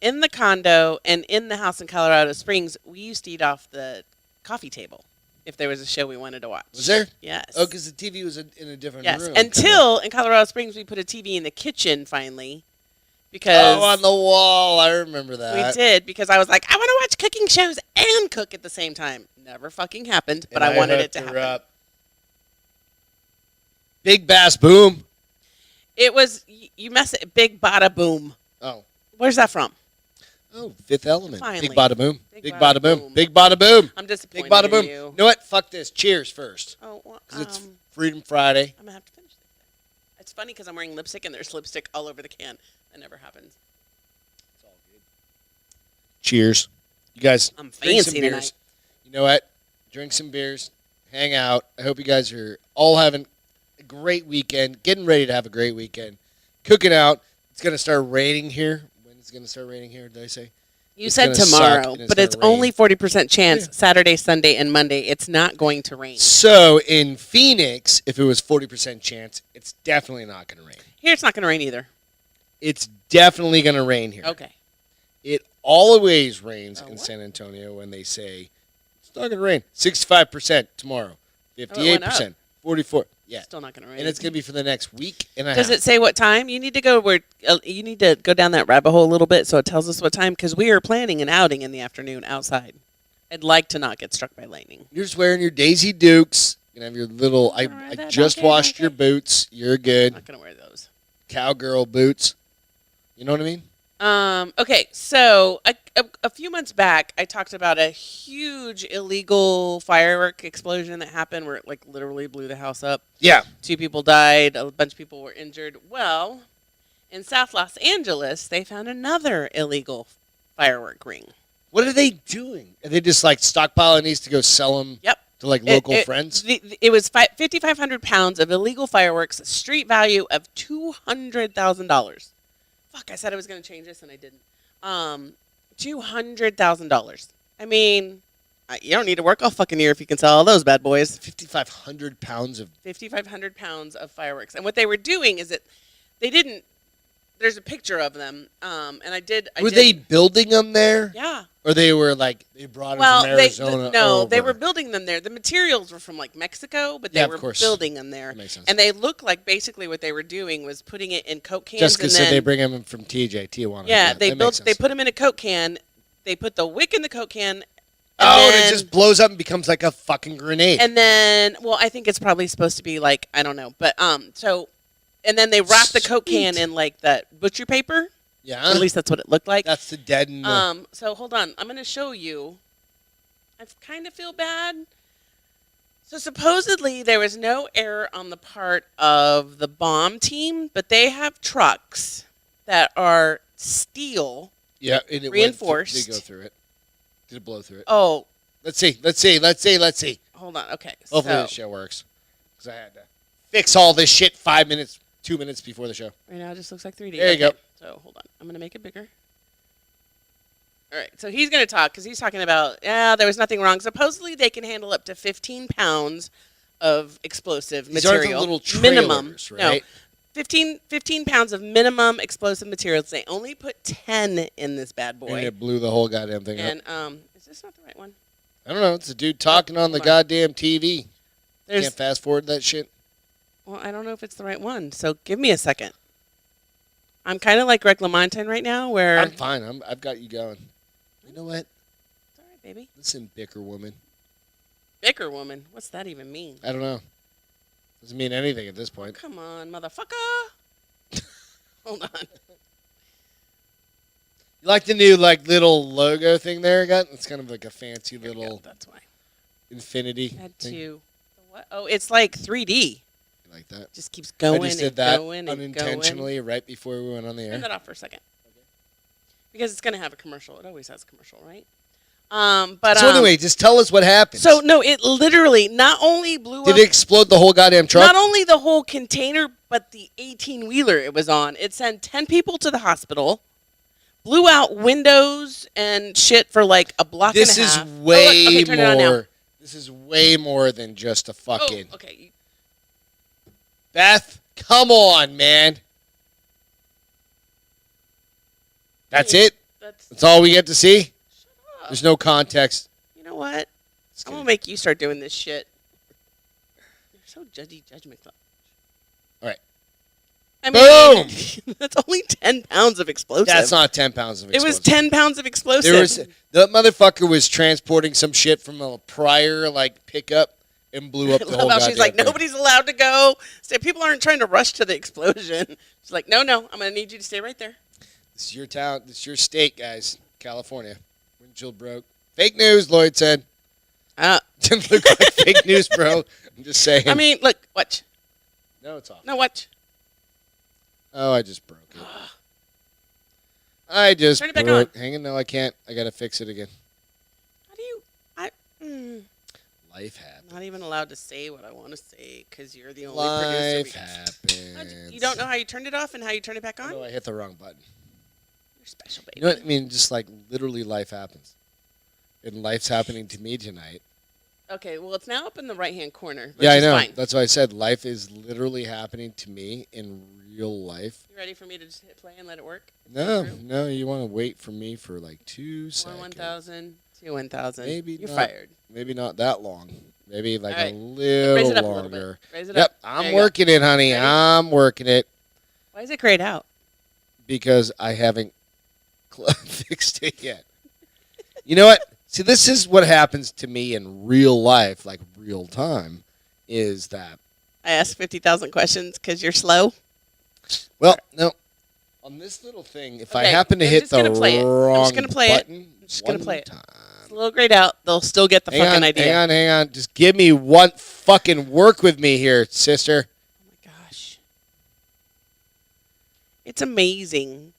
in the condo and in the house in Colorado Springs, we used to eat off the coffee table if there was a show we wanted to watch. Was there? Yes. Oh, because the TV was in a different Yes. room. Until in Colorado Springs, we put a TV in the kitchen finally. Because Oh, on the wall. I remember we that. did, because I was like, I want to watch cooking shows and cook at the same time. Never fucking happened, but And I wanted it hooked to her happen. up. Big Bass Boom. It was, you mess it, Big Bada Boom. Oh. Where's that from? Oh, Fifth Element. Finally. Big Bada Boom. Big Big Bada Bada Boom. Boom. Big Bada Boom. I'm disappointed Big Bada in Boom. you. You know what? Fuck this. Cheers first. Oh, well, Because it's Freedom Friday. I'm going to have to finish this. It's funny because I'm wearing lipstick and there's lipstick all over the can. That never happens. It's all good. Cheers. You guys, I'm drink some fancy beers. tonight. You know what? Drink some beers. Hang out. I hope you guys are all having a great weekend. Getting ready to have a great weekend. Cooking out. It's going to start raining here. When is it going to start raining here, did I say? You It's said gonna suck tomorrow, and it's but gonna it's rain. only 40% chance Yeah. Saturday, Sunday, and Monday. It's not going to rain. So in Phoenix, if it was 40% chance, it's definitely not going to rain. Here, it's not going to rain either. It's definitely going to rain here. Okay. It always rains in what? San Antonio when they say it's not going to rain. 65% tomorrow. went 58%. 44. Yeah. Still not going to rain. And it's going to be for the next week and a half. Does it say what time? You need to go you need to go down that rabbit hole a little bit so it tells us what time, because we are planning an outing in the afternoon outside. I'd like to not get struck by lightning. You're just wearing your Daisy Dukes. You can have your little, All right, I that just donkey, washed donkey. your boots. You're I'm good. not going to wear those. Cowgirl boots. You know what I mean? Okay, so a few months back, I talked about a huge illegal firework explosion that happened where it like literally blew the house up. Yeah. 2 people died. A bunch of people were injured. Well, in South Los Angeles, they found another illegal firework ring. What are they doing? Are they just like stockpiling these to go sell them Yep. to like local friends? It was 5,500 pounds of illegal fireworks, street value of $200,000. Fuck, I said I was going to change this and I didn't. $200,000. I mean, you don't need to work all fucking year if you can sell all those bad boys. 5,500 pounds of 5,500 pounds of fireworks. And what they were doing is that they didn't. There's a picture of them, and I did. Were they building them there? Yeah. Or they were like, they brought them Well, from Arizona they over? were building them there. The materials were from like Mexico, but they Yeah, of were course. building them there. That makes sense. And they look like basically what they were doing was putting it in Coke cans. Jessica and said then, they bring them from Tijuana. Yeah, they that makes built. They sense. put them in a Coke can. They put the wick in the Coke can. Oh, and then, it just blows up and becomes like a fucking grenade. And then, well, I think it's probably supposed to be like, I don't know, but so, and then they wrap the Coke can Sweet. in like that butcher paper. Yeah. At least that's what it looked like. That's the dead and the... So hold on. I'm going to show you. I kind of feel bad. So supposedly there was no error on the part of the bomb team, but they have trucks that are steel. yeah, and it reinforced. Did it go through it? Did it blow through it? Oh, Let's see. hold on. Okay. Hopefully so, this show works. Because I had to fix all this shit 2 minutes before the show. right now it just looks like 3D. There you go. So hold on. I'm going to make it bigger. All right. So he's going to talk because he's talking about, there was nothing wrong. Supposedly they can handle up to 15 pounds of explosive These aren't material. the little minimum. trailers, right? No. 15 pounds of minimum explosive materials. They only put 10 in this bad boy. And it blew the whole goddamn thing up. And is this not the right one? I don't know. It's a dude talking on the goddamn TV. Can't fast forward that shit. Well, I don't know if it's the right one. So give me a second. I'm kind of like Greg LeMontagne right now, where I'm fine. I've got you going. You know what? It's all right, baby. Listen, bicker woman. Bicker woman. What's that even mean? I don't know. Doesn't mean anything at this point. Oh, come on, motherfucker. Hold on. You like the new little logo thing there I got? It's kind of like a fancy little That's why. infinity Had thing. to. What? Oh, it's like 3D. You like that? Just keeps going. I just did and that going and unintentionally going. right before we went on the air. Turn that off for a second. Okay. Because it's gonna have a commercial. It always has a commercial, right? So anyway, just tell us what happened. So no, it literally not only blew up. Did it explode the whole goddamn truck? Not only the whole container, but the 18-wheeler it was on. It sent 10 people to the hospital, blew out windows and shit for like a block and a half. This is way turn it on now. more. This is way more than just a fucking. Oh, okay. Beth, come man. That's it? That's all we get to see? Shut up. There's no context. You know what? I'm going to make you start doing this shit. You're so judgment. All right. I mean, boom! That's only 10 pounds of explosive. That's not 10 pounds of explosive. It was 10 pounds of explosive. The motherfucker was transporting some shit from a prior pickup and blew up the whole goddamn She's like, thing. nobody's allowed to go. So people aren't trying to rush to the explosion. She's like, no, I'm going to need you to stay right there. This is your town. This is your state, guys. California. Windshield broke. Fake news, Lloyd said. Didn't look like fake news, bro. I'm just saying. I mean, look, watch. No, it's off. No, watch. Oh, I just broke it. I just Turn it back broke. on. Hang on, no, I can't. I gotta fix it again. How do you? Life happens. Not even allowed to say what I want to say because you're the only Life producer. happens. You don't know how you turned it off and how you turn it back on? No, I hit the wrong button. You're special, baby. You know what I mean? Just literally life happens. And life's happening to me tonight. Okay, well, it's now up in the right-hand corner. Yeah, I know. Fine. That's why I said life is literally happening to me in real life. You ready for me to just hit play and let it work? No, you want to wait for me for 2 seconds. 1,000, 2 1,000. Maybe you're not, fired. Maybe not that long. Maybe right. a little Raise it up longer. a little bit. Raise it Yep, up. I'm working it, honey. Ready? I'm working it Why is it grayed out? because I haven't fixed it yet. You know what? See, this is what happens to me in real life, real time, is that. I asked 50,000 questions because you're slow. Well, no. On this little thing, if I Okay, happen to I'm hit just the gonna play it. I'm wrong just gonna play it. button, I'm just gonna play it. time. It's a little grayed out. They'll still get the fucking idea. Hang on. Just give me one fucking work with me here, sister. Oh my gosh. It's amazing.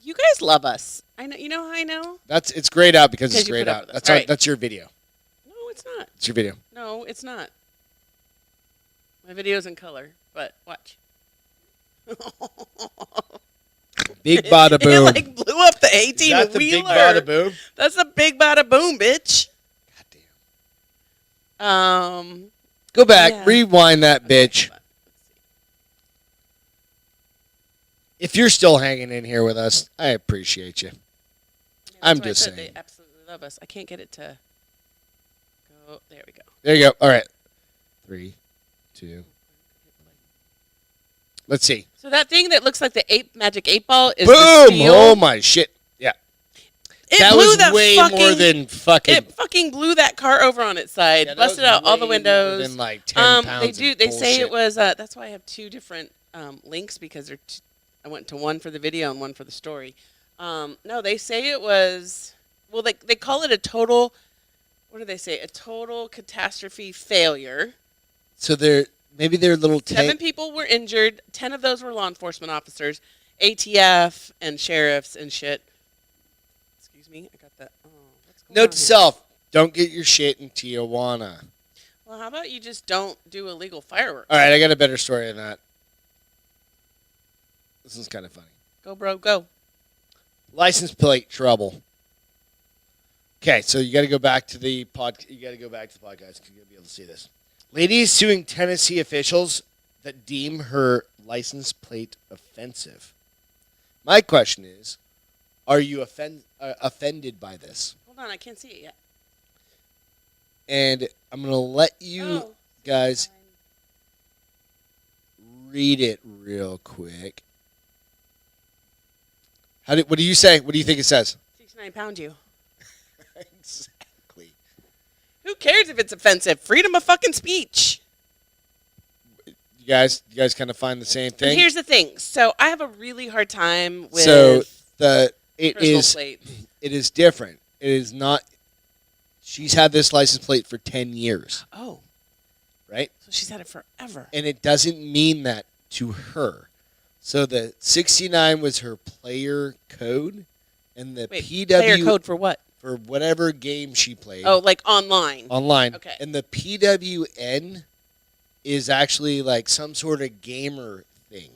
You guys love us. I know. You know how I know? It's grayed out because it's you grayed put up out. with us. That's All right. that's your video. No, it's not. It's your video. No, it's not. My video's in color, but watch. Big bada boom. It blew up the 18 Is that the wheeler. big bada boom? That's a big bada boom, bitch. Goddamn. Go back, yeah. rewind that bitch. Hold on. If you're still hanging in here with us, I appreciate you. Yeah, I'm that's why I just said saying. They absolutely love us. I can't get it to go. There we go. There you go. All right. 3, 2. Let's see. So that thing that looks like the magic 8 ball is Boom! the steel. Oh my shit! Yeah, It that blew was that way fucking, more than fucking. It fucking blew that car over on its side, Yeah, that busted was out all the way windows. more than 10 pounds they do. of They say it bullshit. was. That's why I have 2 different links because I went to one for the video and one for the story. No, they say it was. Well, they call it a total. What do they say? A total catastrophe failure. So maybe they're little 7 people were injured. 10 of those were law enforcement officers, ATF and sheriffs and shit. Excuse me, I got that. Oh, what's going on Note to here? self: don't get your shit in Tijuana. Well, how about you just don't do illegal fireworks? All right, I got a better story than that. This is kind of funny. Go, bro, go. License plate trouble. Okay, so you got to go back to the podcast. You got to go back to the podcast because you'll be able to see this. Lady is suing Tennessee officials that deem her license plate offensive? My question is, are you offended by this? Hold on, I can't see it yet. And I'm going to let you guys read it real quick. What do you say? What do you think it says? 69 pound you. Exactly. Who cares if it's offensive? Freedom of fucking speech. You guys kind of find the same thing? And here's the thing. So I have a really hard time with it personal is plates. It is different. It is not. She's had this license plate for 10 years. Oh. Right? So she's had it forever. And it doesn't mean that to her. So the 69 was her player code, and the player code for what? For whatever game she played. Oh, like online. Online. Okay. And the PWN is actually like some sort of gamer thing.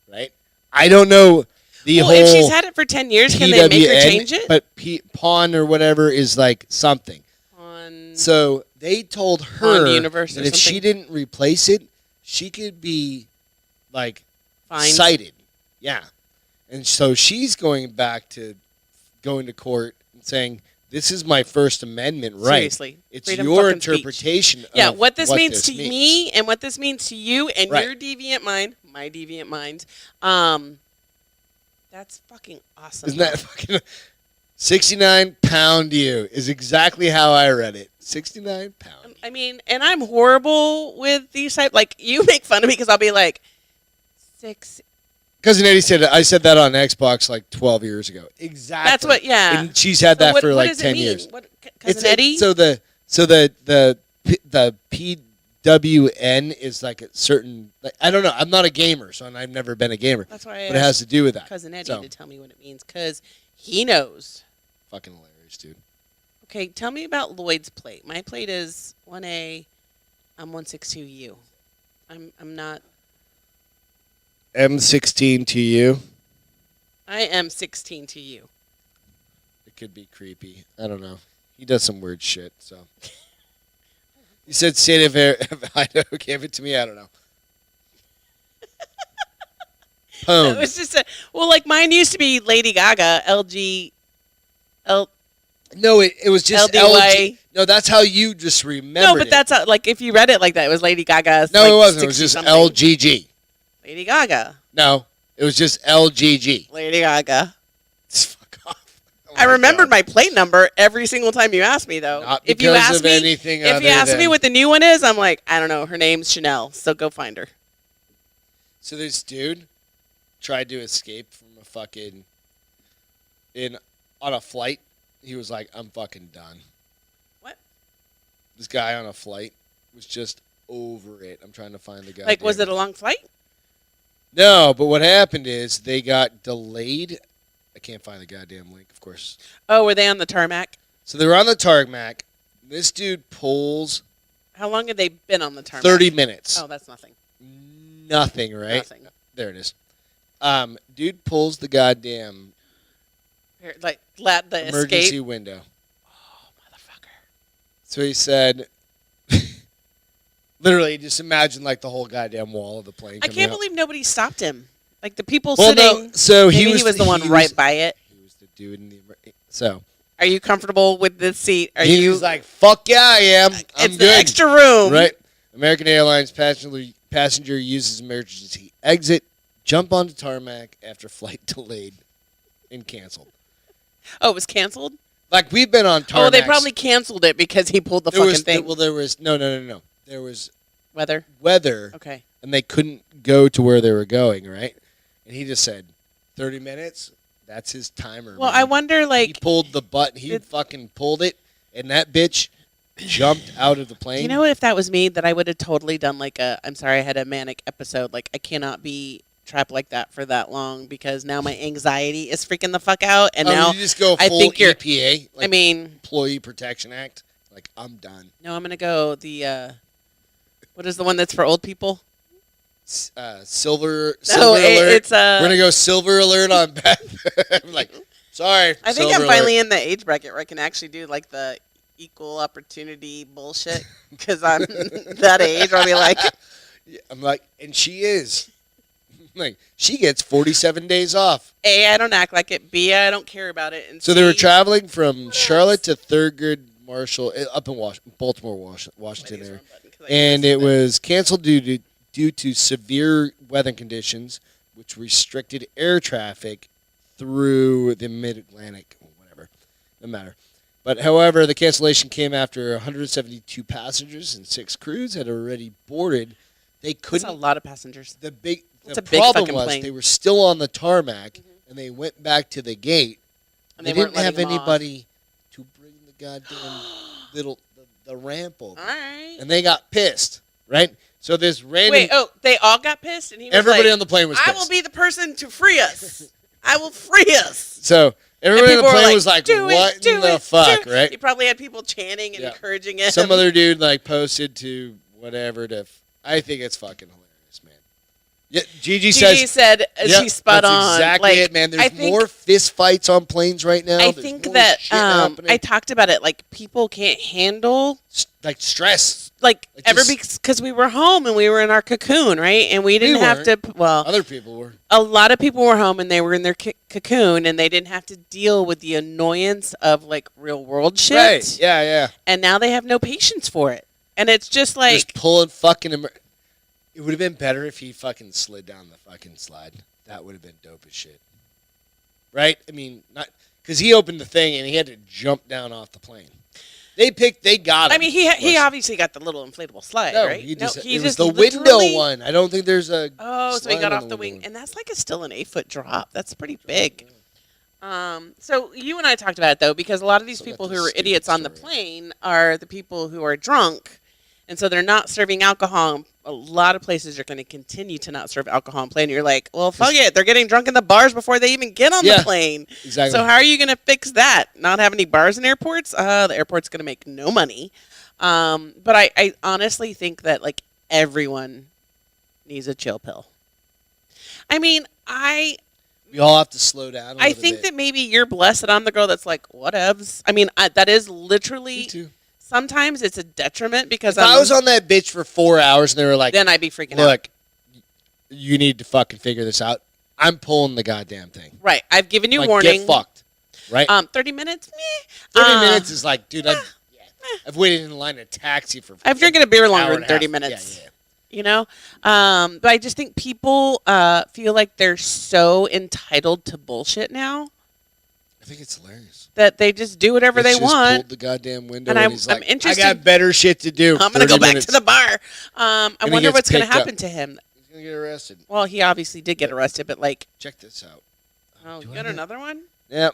Right? I don't know the whole if she's had it for 10 years, can they make her change it? But pawn or whatever is like something. Pawn. So they told her Universe that if she didn't replace it, she could be like Fined. cited. Yeah. And so she's going to court and saying, this is my First Amendment right. Seriously. It's Freedom your fucking interpretation speech. of what this means this to me and what this means to you and Right. your deviant mind, my deviant mind, that's fucking awesome. Isn't that fucking 69 pound you is exactly how I read it. 69 pound. I mean, and I'm horrible with these type. Like, you make fun of me because I'll be like, 6. Cousin Eddie said I said that on Xbox like 12 years ago. Exactly. That's what, yeah. And she's had that for what like does 10 it mean? years. What, Cousin Eddie? So the PWN is like a certain. Like, I don't know. I'm not a gamer, so I've never been a gamer. That's why I but it has to do with that. Cousin Eddie So. to tell me what it means because he knows. Fucking hilarious, dude. Okay, tell me about Lloyd's plate. My plate is 1A. I'm 162U. I'm not. M16 to you. I am 16 to you. It could be creepy. I don't know. He does some weird shit. So. You said state of Idaho gave it to me. I don't know. It was just like mine used to be Lady Gaga, No, it was just LDY. No, that's how you just remember. No, but that's how, like if you read it like that, it was Lady Gaga. No, like, it wasn't. It was just something. LGG. Lady Gaga. No, it was just LGG. Lady Gaga. Fuck off. Oh I remembered God. my plate number every single time you asked me, though. Not if you because ask of me, anything if you other ask me than- what the new one is, I'm like, I don't know. Her name's Chanel, so go find her. So this dude tried to escape from a fucking on a flight. He was like, I'm fucking done. What? This guy on a flight was just over it. I'm trying to find the guy. Like, was it a long flight? No, but what happened is they got delayed. I can't find the goddamn link, of course. Oh, were they on the tarmac? So they were on the tarmac. This dude pulls How long had they been on the tarmac? 30 minutes. Oh, that's nothing. Nothing, right? Nothing. There it is. Dude pulls the goddamn Here, like, the emergency escape. window. Oh, motherfucker. So he said, literally, just imagine like the whole goddamn wall of the plane. I coming can't out. believe nobody stopped him. Like, the people Well, sitting. no, so maybe he was the one right by it. He was the dude in the. So Are you comfortable with this seat? Are he you? was like, "Fuck yeah, I am. I'm it's good." the extra room. Right. American Airlines passenger uses emergency exit. Jump onto tarmac after flight delayed and canceled. Oh, it was canceled? Like we've been on tarmac. Oh, they probably canceled it because he pulled the fucking thing. Well, there was no. There was Weather? weather, and they couldn't go to where they were going. Right, and he just said, 30 minutes. That's his timer. Well, man. I wonder, like... He pulled the button. He fucking pulled it, and that bitch jumped out of the plane. You know what? If that was me, that I would have totally done like I'm sorry, I had a manic episode. Like, I cannot be trapped like that for that long because now my anxiety is freaking the fuck out. And now you just go full I think you're... EPA. Like I mean... Employee Protection Act. Like, I'm done. No, I'm going to go the... what is the one that's for old people? Silver No, alert. it's We're going to go silver alert on Beth. I'm like, sorry. I think silver I'm finally alert. in the age bracket where I can actually do like the equal opportunity bullshit because I'm that age where I'll be like, I'm like, and she is. Like, she gets 47 days off. A, I don't act like it. B, I don't care about it. And So they were traveling from Charlotte to Thurgood Marshall up in Baltimore, Washington area. And it was canceled due to severe weather conditions, which restricted air traffic through the Mid-Atlantic, or whatever. Doesn't matter. But, however, the cancellation came after 172 passengers and 6 crews had already boarded. They couldn't. That's a lot of passengers. The That's a big problem fucking was plane. they were still on the tarmac, and they went back to the gate. And They weren't didn't have letting them off. anybody to bring the goddamn the ramp over. All right. And they got pissed, right? So this random... Wait, they all got pissed? And he was everybody like, on the plane was I pissed. will be the person to free us. I will free us. So everybody on the people were plane was like, "Do it, what do in the it, fuck, do it." right? He probably had people chanting and Yeah. encouraging him. Some other dude like posted to whatever to... I think it's fucking hilarious, man. Yeah, Gigi said yeah, she's spot that's on. exactly Like, it, man. There's I think, more fist fights on planes right now. I There's think more that shit happening. I talked about it. Like people can't handle like stress. like It everybody just- because we were home and we were in our cocoon, right? And we didn't have to. weren't. Well, Other people were. a lot of people were home and they were in their cocoon and they didn't have to deal with the annoyance of like real world shit. Right. Yeah, yeah. And now they have no patience for it. And it's just like Just pulling fucking... It would have been better if he fucking slid down the fucking slide. That would have been dope as shit. Right? I mean, not... Because he opened the thing and he had to jump down off the plane. They got him. I mean, he obviously got the little inflatable slide, No, right? he just, he it was just the literally- window one. I don't think there's a... Oh, so he slide got on off the wing, window. and that's like still an 8-foot drop. That's pretty big. So you and I talked about it though, because a lot of these Still got people this who are stupid idiots on the story. plane are the people who are drunk, and so they're not serving alcohol. A lot of places are going to continue to not serve alcohol on plane. You're like, well, fuck it, they're getting drunk in the bars before they even get on Yeah, the plane. Exactly. So how are you going to fix that? Not have any bars in airports? The airport's going to make no money. But I honestly think that like everyone needs a chill pill. I mean, we all have to slow down a I little think bit. that maybe you're blessed that I'm the girl that's like, whatevs. I mean, that is literally, Me too. sometimes it's a detriment because If I was on that bitch for 4 hours and they were like, then I'd be freaking out. look, you need to fucking figure this out, I'm pulling the goddamn thing. Right. I've given you Like, warning. get fucked. Right? 30 minutes? Meh. 30 minutes is like, dude, I've waited in line in a taxi for... I've drinking a beer an hour longer and than a 30 half. minutes. Yeah. You know? But I just think people feel like they're so entitled to bullshit now I think it's hilarious. that they just do whatever they Just want. pulled the goddamn window And and, I'm- he's I'm like, interested- I got better shit to do. I'm going to go 30 back minutes. to the bar. I he wonder gets what's going to picked up. happen to him. He's going to get arrested. Well, he obviously did get arrested, but like, Check this out. oh, Do you I got have- another one? Yeah,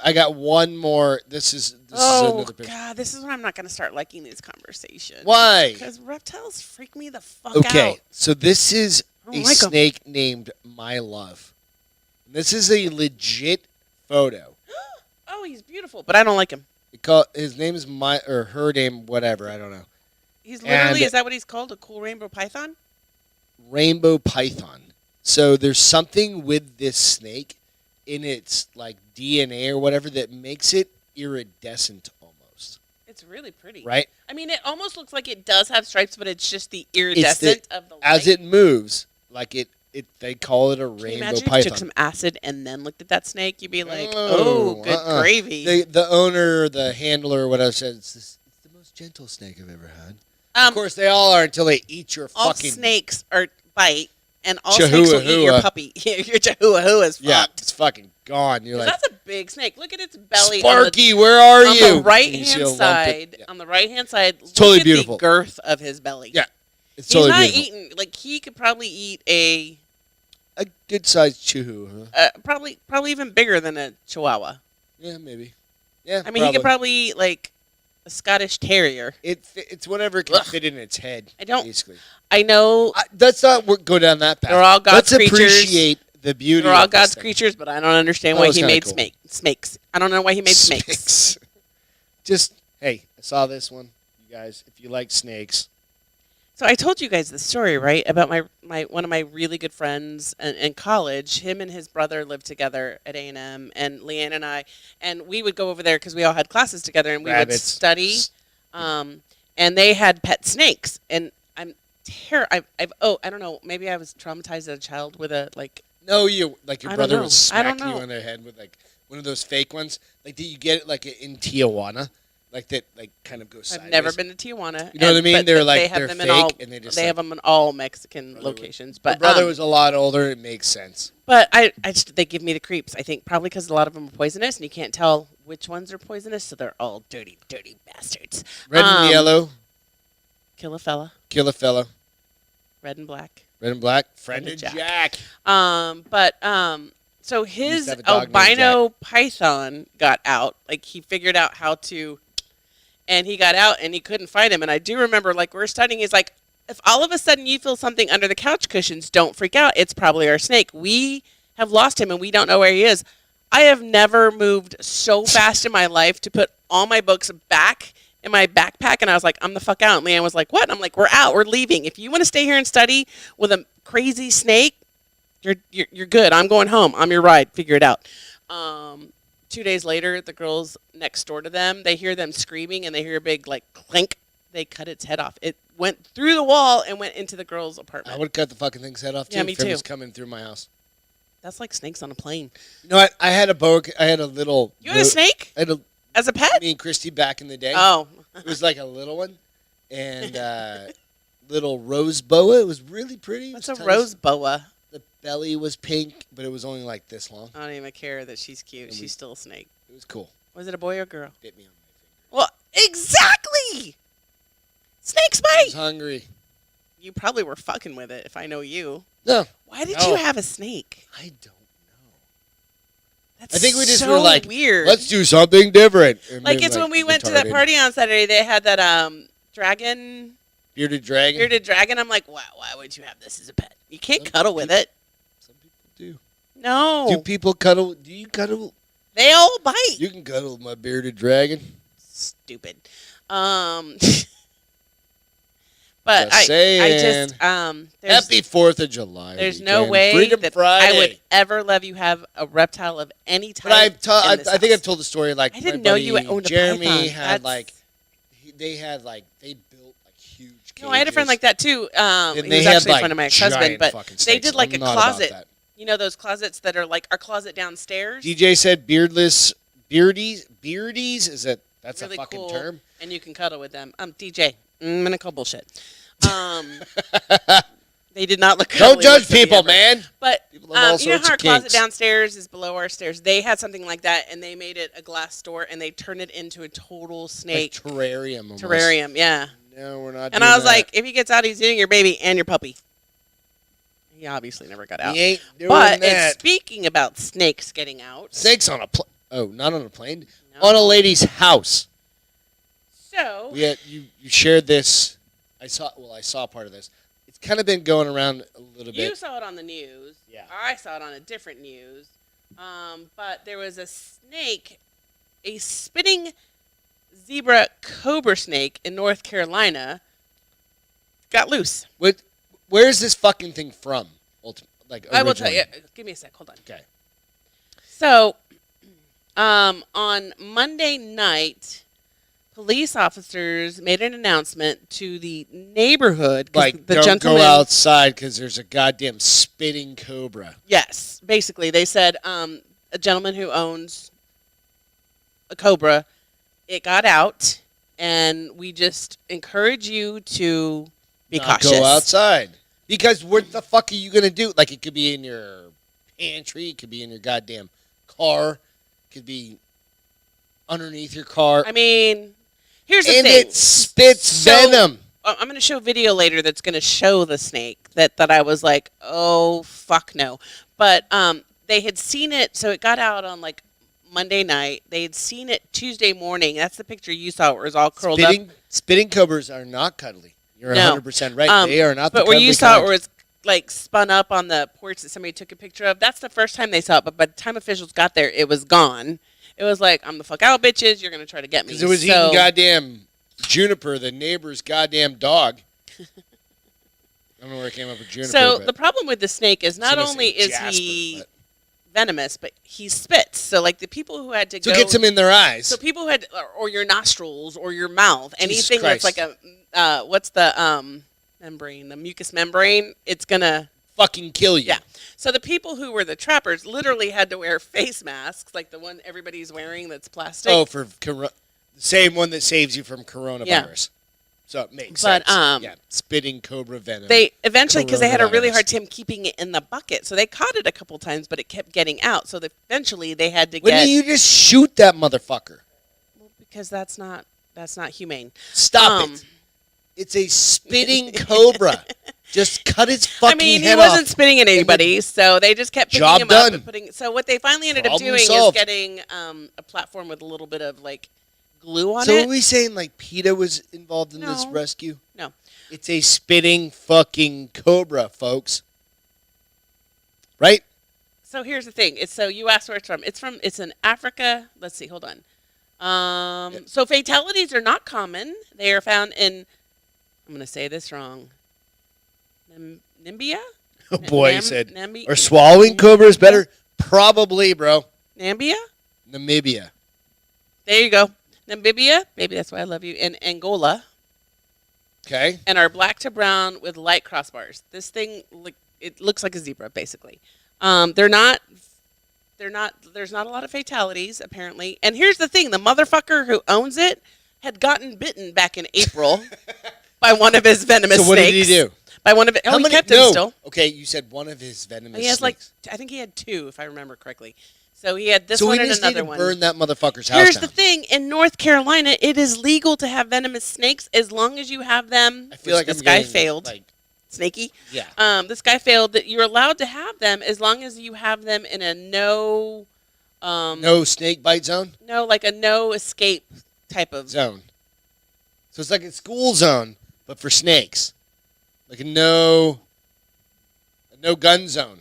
I got one more. This is Oh, another picture. God, this is when I'm not going to start liking these conversations. Why? Because reptiles freak me the fuck Okay, out. so this is I a don't like 'em. snake named My Love. This is a legit photo. Oh, he's beautiful, but I don't like him. His name is her name, whatever, I don't know. He's literally, And- is that what he's called? A cool rainbow python? Rainbow python. So there's something with this snake in its like DNA or whatever that makes it iridescent almost, It's really pretty. right? I mean, it almost looks like it does have stripes, but it's just the iridescent of the light. As it moves, like they call it a Can you rainbow imagine if you python. took some acid and then looked at that snake? You'd be like, Oh, oh, good gravy. The owner, the handler, or whatever said it's the most gentle snake I've ever had. Of course, they all are until they eat your all fucking. snakes are bite, and all snakes will eat your Chihuahua. puppy. Your chihuahua is fucked. Yeah, it's fucking gone. You're like, That's a big snake. Look at its belly. Sparky, where are on you? the right And you see hand a lump side, yeah. on the right hand side, look totally at beautiful. the girth of his belly. Yeah, it's He's totally not beautiful. eating like he could probably eat a A good sized chihuahua, huh? probably even bigger than a chihuahua. Yeah, maybe. Yeah, I mean, he could probably eat like a Scottish Terrier. It's whatever can fit in its head. I don't- basically. I know Let's not go down that path. They're all God's Let's creatures. appreciate the beauty. they're all of this God's thing. creatures, but I don't understand That why was he kinda made cool. snakes. I don't know why he made snakes. Snakes. Just hey, I saw this one, you guys. If you like snakes, So I told you guys the story, right, about my one of my really good friends in college. Him and his brother lived together at A&M, and Leanne and I, and we would go over there because we all had classes together, and we would rabbits, study. And they had pet snakes, and I don't know. Maybe I was traumatized as a child with a like. No, your I don't brother know. was I don't smacking you know. on the head with like one of those fake ones. Like, did you get it like in Tijuana? Like that, like kind of goes sideways. I've never been to Tijuana. You know what I mean? But They're they like have they're them fake, in all. and they just They like, have them in all Mexican brother locations. My But brother was a lot older. It makes sense. But they give me the creeps. I think probably because a lot of them are poisonous, and you can't tell which ones are poisonous, so they're all dirty, dirty bastards. Red and yellow, Kill a fella. kill a fella. Red and black. Red and black, friend Friend of of Jack. So Used to his have a dog named albino python got out. Like he figured out how to, and he got out, and he couldn't fight him. And I do remember, like we're studying, he's like, if all of a sudden you feel something under the couch cushions, don't freak out. It's probably our snake. We have lost him, and we don't know where he is. I have never moved so fast in my life to put all my books back in my backpack, and I was like, I'm the fuck out. And Leanne was like, what? And I'm like, we're out. We're leaving. If you want to stay here and study with a crazy snake, you're good. I'm going home. I'm your ride. Figure it out. 2 days later, the girls next door to them, they hear them screaming, and they hear a big, like, clink. They cut its head off. It went through the wall and went into the girls' I apartment. would cut the fucking thing's head off too. Yeah, me if it was too. coming through my house. That's like snakes on a plane. You know what? I had a boa. I had a little. You had a snake I had a as a pet? me and Christy back in the day. Oh. It was like a little one, and little rose boa. It was really pretty. What's It a was rose boa? The belly was pink, but it was only like this long. I don't even care that she's cute. And She's still a snake. It was cool. Was it a boy or girl? Bit me on my finger. Well, exactly. Snakes I bite. was hungry. You probably were fucking with it, if I know you. No, Why did No. you have a snake? I don't know. That's I think we just so were like, weird. let's do something different. And like then, it's when we went to that retarded. party on Saturday. They had that dragon, Bearded dragon. bearded dragon. I'm like, wow, why would you have this as a pet? You can't cuddle with it. Some people do. No, Do people cuddle? Do you cuddle? they all bite. You can cuddle with my bearded dragon. Stupid. But Just I just there's, Happy 4th of July. there's no weekend. way Freedom that Friday. I would ever let you have a reptile of any type. But I in this think house. I've told the story. Like I didn't my know buddy you owned a Jeremy python. had That's- like they built like huge. Cages. No, I had a friend like that too. And He they was had, actually a like, friend of my ex-husband, giant but fucking they snakes. did like I'm a not about closet. that. You know those closets that are like our closet downstairs. DJ said beardless beardies. Beardies is that? That's Really a fucking cool. term. And you can cuddle with them. DJ, I'm gonna call bullshit. They did not look. Don't cuddly judge whatsoever. people, man. But People have all you know sorts how our of closet kinks. downstairs is below our stairs? They had something like that, and they made it a glass door, and they turned it into a total Like snake terrarium. Almost. terrarium. Yeah. No, we're not. And doing I was that. like, if he gets out, he's eating your baby and your puppy. He obviously never got out. we ain't doing But that. it's speaking about snakes getting out. Snakes on a plane. Oh, not on a plane. No. On a lady's house. So We had, you shared this. I saw part of this. It's kind of been going around a little bit. you saw it on the news. Yeah. I saw it on a different news. But there was a snake, a spitting zebra cobra snake in North Carolina, got loose. Where is this fucking thing from? Like I will tell originally? you. Give me a sec. Hold on. Okay. So, on Monday night, police officers made an announcement to the neighborhood. 'Cause Like, the don't gentleman, go outside because there's a goddamn spitting cobra. Yes, basically, they said a gentleman who owns a cobra, it got out, and we just encourage you to be Not cautious. go outside. Because what the fuck are you going to do? Like, it could be in your pantry. It could be in your goddamn car. It could be underneath your car. I mean, here's the and thing. it spits So- venom. I'm going to show video later that's going to show the snake that I was like, oh, fuck no. But they had seen it, so it got out on like Monday night. They had seen it Tuesday morning. That's the picture you saw where it was all curled up. Spitting cobras are not cuddly. You're No. 100% right. They are not the But where you cuddly saw it kind. where it's like spun up on the porch that somebody took a picture of, that's the first time they saw it. But by the time officials got there, it was gone. It was like, I'm the fuck out, bitches. You're going to try to get me. Because it was eating goddamn Juniper, the neighbor's goddamn dog. I don't know where it came up with Juniper. So but the problem with the snake is not Somebody only said is Jasper, he but- venomous, but he spits. So like the people who had to So go, it gets them in their eyes. so people who had, or your nostrils or your mouth, Jesus anything that's like Christ. a what's the membrane, the mucous membrane, it's gonna Fucking kill you. Yeah. So the people who were the trappers literally had to wear face masks, like the one everybody's wearing that's plastic. Oh, the same one that saves you from coronavirus. Yeah. So it makes But, sense. Yeah, spitting cobra venom. They eventually, because they had a really Coronavirus. hard time keeping it in the bucket, so they caught it a couple times, but it kept getting out. So eventually they had to Why get didn't you just shoot that motherfucker? because that's not humane. Stop it. It's a spitting cobra. Just cut its fucking I mean, he head wasn't off. spitting at anybody, so they just kept picking Job him done. up and putting. So what they finally ended up Problem doing solved. is getting a platform with a little bit of like glue on So it. are we saying like PETA was involved in this No. rescue? No. It's a spitting fucking cobra, folks. Right? So here's the thing. So you asked where it's from. It's in Africa. Let's see. Hold on. So fatalities are not common. They are found in. I'm going to say this wrong. Nambia? Oh boy, he said. Nambi- Or swallowing cobra is better? Probably, bro. Nambia? Namibia. There you go. Namibia. Baby, that's why I love you. And Angola. Okay. And are black to brown with light crossbars. This thing, it looks like a zebra, basically. They're not. There's not a lot of fatalities, apparently. And here's the thing: the motherfucker who owns it had gotten bitten back in April by one of his venomous snakes. So what did he do? By one of it. How He many? kept him No. still. Okay, you said one of his venomous He has snakes. I think he had two, if I remember correctly. So he had this So one we and just need another to one. burn that motherfucker's house Here's down. the thing: in North Carolina, it is legal to have venomous snakes as long as you have them. I feel like this I'm guy getting, failed. Like, Snaky. yeah. This guy failed. That you're allowed to have them as long as you have them in a no. No snake bite zone? No, like a no escape type of. Zone. So it's like a school zone, but for snakes. Like a no gun zone.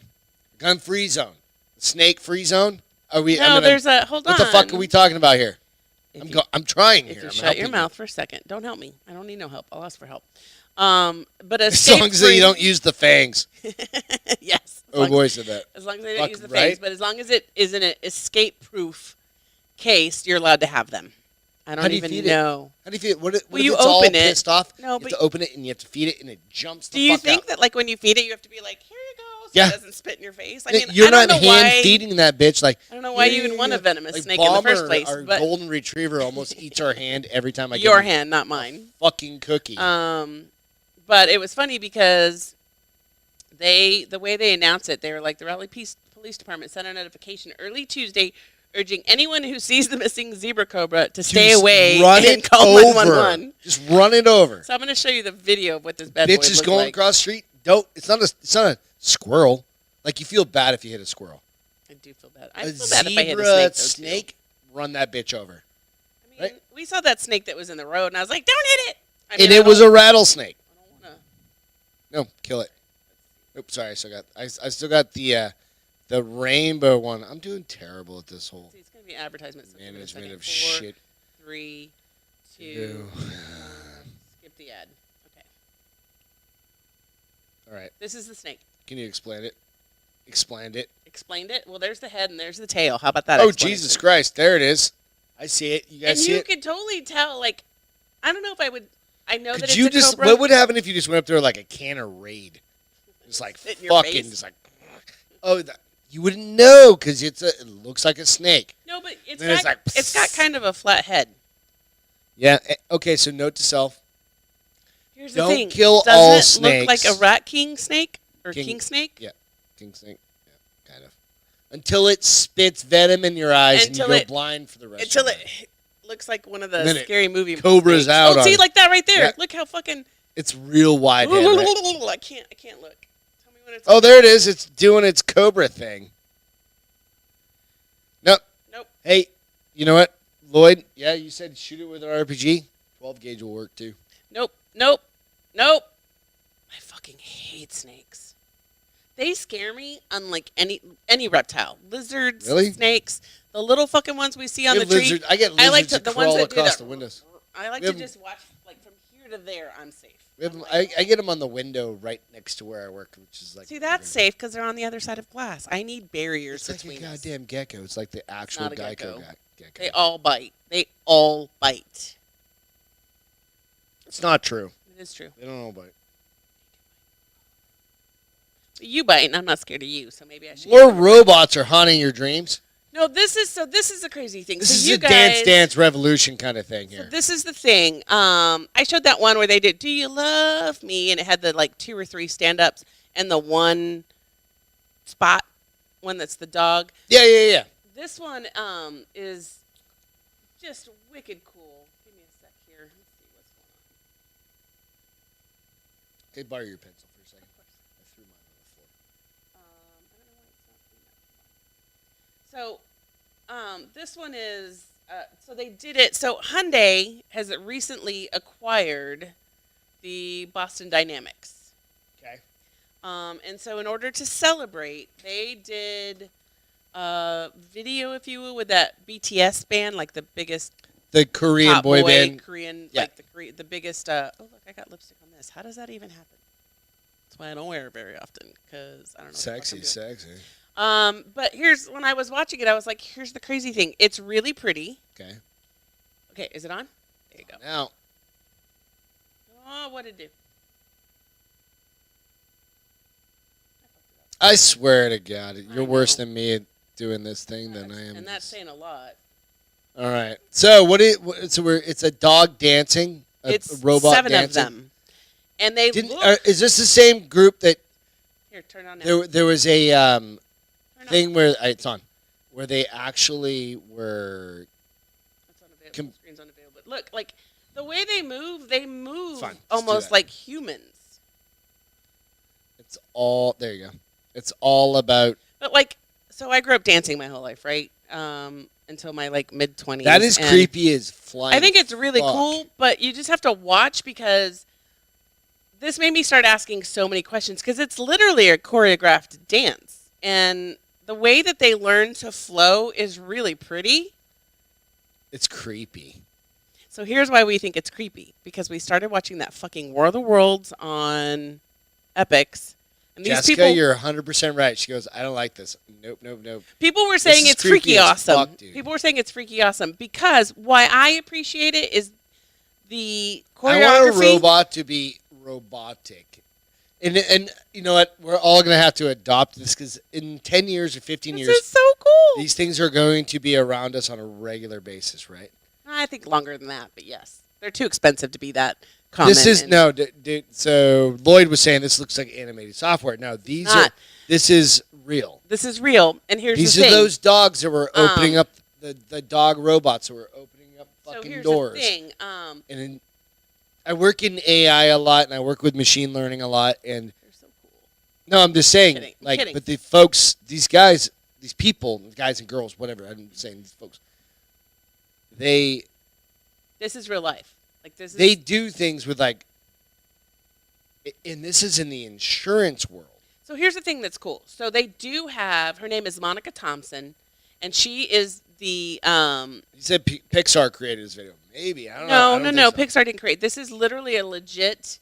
A gun free zone. A snake free zone? Are we No, there's a. Hold on. What the fuck are we talking about here? If I'm trying If here. you I'm shut your helping mouth for a second, don't help me. I don't need no help. I'll ask for help. But a As long as you don't use the fangs. Yes. Oh boy, said that. As long as they don't Fuck, use the right? fangs, but as long as it is in an escape-proof case, you're allowed to have them. I How don't do you even feed it? know. How do you feed it? What Well, if you it's all open it. pissed off? No, you have but- to open it and you have to feed it and it jumps the Do you fuck think out. that, like, when you feed it, you have to be like, here you go, so Yeah. it doesn't spit in your face? I Yeah, mean, you're I don't not know hand why. feeding that bitch like. I don't know why you would want a venomous like snake in the first Bomber, place. Our But golden retriever almost eats our hand every time I your give him hand, not mine. a fucking cookie. But it was funny because the way they announced it, they were like, the Raleigh Police Department sent a notification early Tuesday urging anyone who sees the missing zebra cobra to stay Just away run and it call over. 911. Just run it over. So I'm going to show you the video of what this bad boy Bitch is looks going like. across the street. Don't. It's not a squirrel. Like you feel bad if you hit a squirrel. I do feel bad. I A feel bad if I hit zebra a snake. snake. Run that bitch over. I mean, Right? we saw that snake that was in the road, and I was like, don't hit it. I mean, And I it was don't- a rattlesnake. I don't wanna- No, kill it. Oops, sorry. I still got the rainbow one. I'm doing terrible at this whole See, it's going to be advertisements. So give it a management second. of 4, shit. 3, 2. Ew. Skip the ad. Okay. All right. This is the snake. Can you explain it? Explained it. Explained it? Well, there's the head and there's the tail. How about that? Oh, explanation? Jesus Christ. There it is. I see it. You guys And see you it? could totally tell, like, I don't know if I would. I know that Could it's you a just, cobra. what would happen if you just went up there like a can of Raid? Just like Spit in your fucking, face? just like, oh, you wouldn't know because it looks like a snake. No, but it's Then got, it's like, it's got kind of a flat head. Yeah. Okay, so note to self. Here's Don't the thing. kill Doesn't all it look like snakes. a rat king snake? Or King- king snake? Yeah. King snake. Yeah, kind of. Until it spits venom in your eyes Until and you go it- blind for the rest Until of it your life. looks like one of And then the it scary movie cobras snakes. out Oh, on see, it. like that right there. Yeah. Look how fucking... It's real wide head, right? I can't look. Tell me when it's... Oh, there it is. It's doing its cobra thing. Nope. Nope. Hey, you know what? Lloyd, yeah, you said shoot it with an RPG. 12 gauge will work too. Nope. Nope. Nope. I fucking hate snakes. They scare me unlike any reptile. Lizards, Really? snakes, the little fucking ones we see on the Get tree. I get lizards I like to, that the crawl ones that do across that. the windows. I like We to have- just watch, like, from here to there, I'm safe. We have I'm them, like, I get them on the window right next to where I work, which is like. see, that's safe because they're on the other side of glass. I need barriers It's like a between us. goddamn gecko. It's like the actual not a gecko. gecko. Gecko. They all bite. They all bite. It's not true. It is true. They don't all bite. You bite, and I'm not scared of you, so maybe I should. More robots are haunting your dreams. No, this is the crazy thing. This so is you a guys, dance revolution kind of thing here. So this is the thing. I showed that one where they did "Do You Love Me?" and it had the like 2 or 3 stand-ups and the one spot one that's the dog. Yeah. This one is just wicked cool. Give me a sec here. Let's see what's going on. Hey, borrow your pencil for a second. Of course. I threw mine on the floor. I don't know why it's not doing that. So, this one is, so they did it. So Hyundai has recently acquired the Boston Dynamics. Okay. And so in order to celebrate, they did a video, if you will, with that BTS band, like the biggest The Korean pop boy band. Korean, Yeah. like the biggest, oh, look, I got lipstick on this. How does that even happen? That's why I don't wear it very often, because I don't know. Sexy. But here's, when I was watching it, I was like, here's the crazy thing. It's really pretty. Okay. Okay, is it on? There you go. Now, Oh, what did it do? I swear to God, you're I worse know. than me at doing this thing than I am. And that's saying a lot. All right. So it's a dog dancing, a robot 7 dancing. of them. And they look. Is this the same group that Here, turn on now. there was a Turn on. thing where it's on, where they actually were It's unavailable. The screen's unavailable. But look, like, the way they move Fine, let's do almost that. like humans. it's all there you go. It's all about But, like, so I grew up dancing my whole life, right? Until my, like, mid-20s. that is and creepy as flying. I think it's really fuck. cool, but you just have to watch, because this made me start asking so many questions, because it's literally a choreographed dance. And the way that they learn to flow is really pretty. It's creepy. So here's why we think it's creepy, because we started watching that fucking War of the Worlds on Epix. And these Jessica, people, you're 100% right. She goes, I don't like this. Nope. people were saying is it's creepy freaky as awesome. fuck, dude. People were saying it's freaky awesome, because why I appreciate it is the choreography. I want a robot to be robotic. And you know what? We're all going to have to adopt this, because in 10 years or 15 This years, is so cool. these things are going to be around us on a regular basis, right? I think longer than that, but yes, they're too expensive to be that common. This is, and- no, so Lloyd was saying this looks like animated software. No, this is real. This is real, and here's These the are thing. those dogs that were opening up, the dog robots that were opening up So fucking here's doors. the thing. And I work in AI a lot, and I work with machine learning a lot, and They're so cool. no, I'm just saying, I'm kidding. but the folks, these guys, these people, guys and girls, whatever, I'm saying these folks, This is real life. Like, this is. they do things with, like, and this is in the insurance world. So here's the thing that's cool. So they do have. Her name is Monica Thompson, and she is the. You said Pixar created this video. Maybe, I don't know. No. Pixar didn't create. This is literally a legit,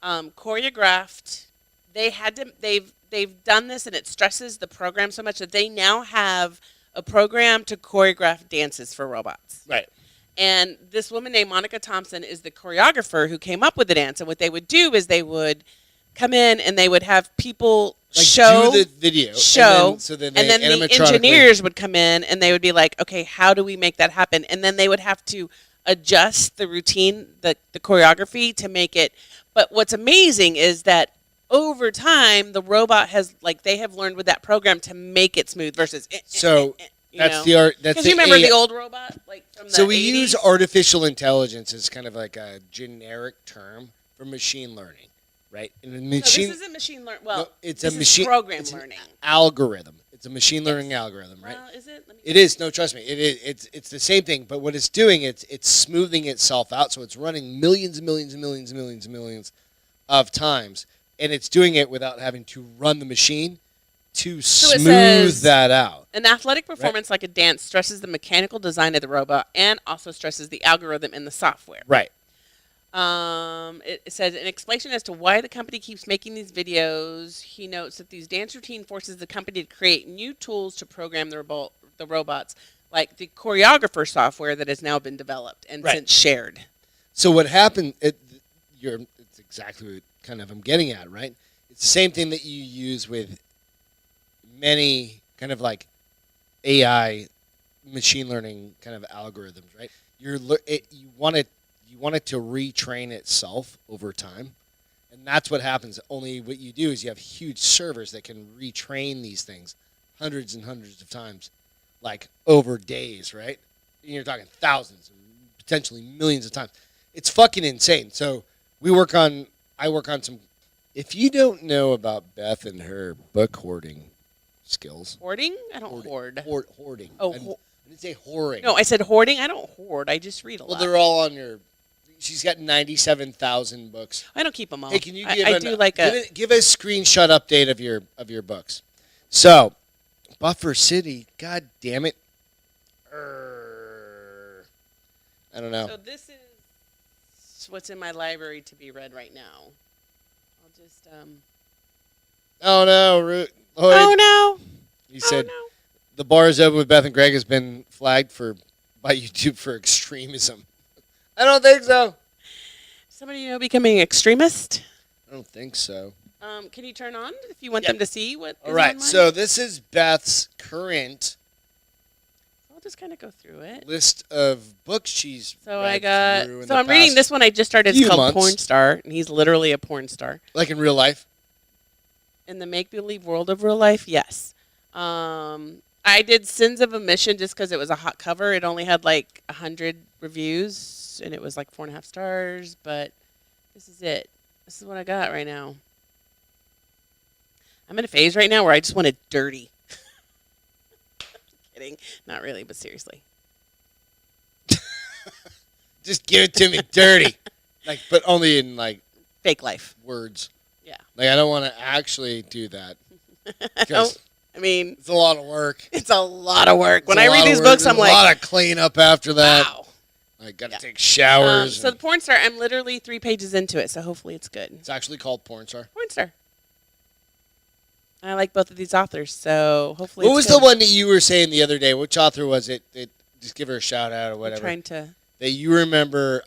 choreographed. They've done this, and it stresses the program so much that they now have a program to choreograph dances for robots. Right. And this woman named Monica Thompson is the choreographer who came up with the dance. And what they would do is they would come in and they would have people Like, show do the video. and then the engineers would come in and they would be like, okay, how do we make that happen? And then they would have to adjust the routine, the choreography to make it. But what's amazing is that over time, the robot has, like, they have learned with that program to make it smooth versus. So you that's know? the art. That's Because the you remember AI. the old robot, like from the So we 80s? use artificial intelligence as kind of like a generic term for machine learning, right? And the No, machine, this isn't machine learning. Well, no, it's this a is machine program it's an learning. algorithm. It's a machine learning algorithm, right? Well, is it? Let me It is. No, trust me. It is. It's the same thing. But what it's doing, it's smoothing itself out. So it's running millions and millions and millions and millions and millions of times, and it's doing it without having to run the machine to it smooth says- that out. An athletic performance like a dance stresses the mechanical design of the robot and also stresses the algorithm in the software. Right. It says an explanation as to why the company keeps making these videos. He notes that these dance routine forces the company to create new tools to program the robots, like the choreographer software that has now been developed and Right. since shared. So what happened? It's exactly what kind of I'm getting at, right? It's the same thing that you use with many kind of like AI, machine learning kind of algorithms, right? You want it to retrain itself over time, and that's what happens. Only what you do is you have huge servers that can retrain these things hundreds and hundreds of times, like over days, right? And you're talking thousands, potentially millions of times. It's fucking insane. So I work on some. If you don't know about Beth and her book hoarding skills, Hoarding? I don't hoard. Hoarding. Oh, I didn't say whoring. no, I said hoarding. I don't hoard. I just read a Well, lot. they're all on your. She's got 97,000 books. I don't keep them all. Hey, can you give a screenshot update of your books? So, Buffer City. God damn it. I don't know. So this is what's in my library to be read right now. I'll just Oh no, Lloyd. Oh no. He said no. the bar is open with Beth and Greg has been flagged by YouTube for extremism. I don't think so. Somebody becoming extremist? I don't think so. Can you turn on if you want them to see what? All right. So this is Beth's current I'll just kind of go through it. list of books she's. So read I'm reading this one I just started. It's few called months. Porn Star, and he's literally a porn star. Like in real life. In the make-believe world of real life, yes. I did Sins of Omission just because it was a hot cover. It only had like 100 reviews, and it was like 4.5 stars. But this is it. This is what I got right now. I'm in a phase right now where I just want it dirty. Kidding, not really, but seriously. Just give it to me dirty, but only in Fake life. words. Yeah. I don't want to actually do that. I mean, It's a lot of work. it's a lot of work. When It's I a lot read of these work. books, There's I'm like, a lot of cleanup after that. wow. I got to take showers. So the Porn Star, I'm literally 3 pages into it, so hopefully it's good. It's actually called Porn Star. Porn Star. I like both of these authors, so hopefully. What was the one that you were saying the other day? Which author was it? Just give her a shout out or whatever. I'm trying to. That you remember.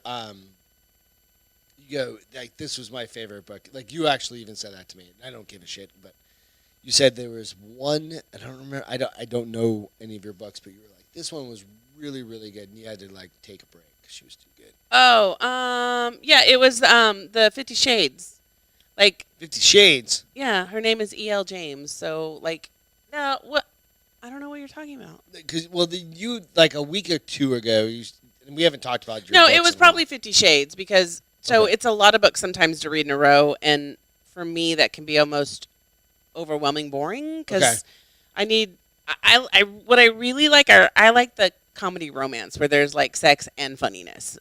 You go this was my favorite book. You actually even said that to me. I don't give a shit, but you said there was one. I don't remember. I don't know any of your books, but you were like, this one was really really good, and you had to take a break because she was too good. Oh, yeah, it was the 50 Shades. 50 Shades. Yeah, her name is E.L. James. So no, what? I don't know what you're talking about. Because you a week or two ago, we haven't talked about your. No, books it was in a probably 50 Shades because Okay. it's a lot of books sometimes to read in a row, and for me that can be almost overwhelming, boring because Okay. I need. What I really like I like the comedy romance where there's sex and funniness.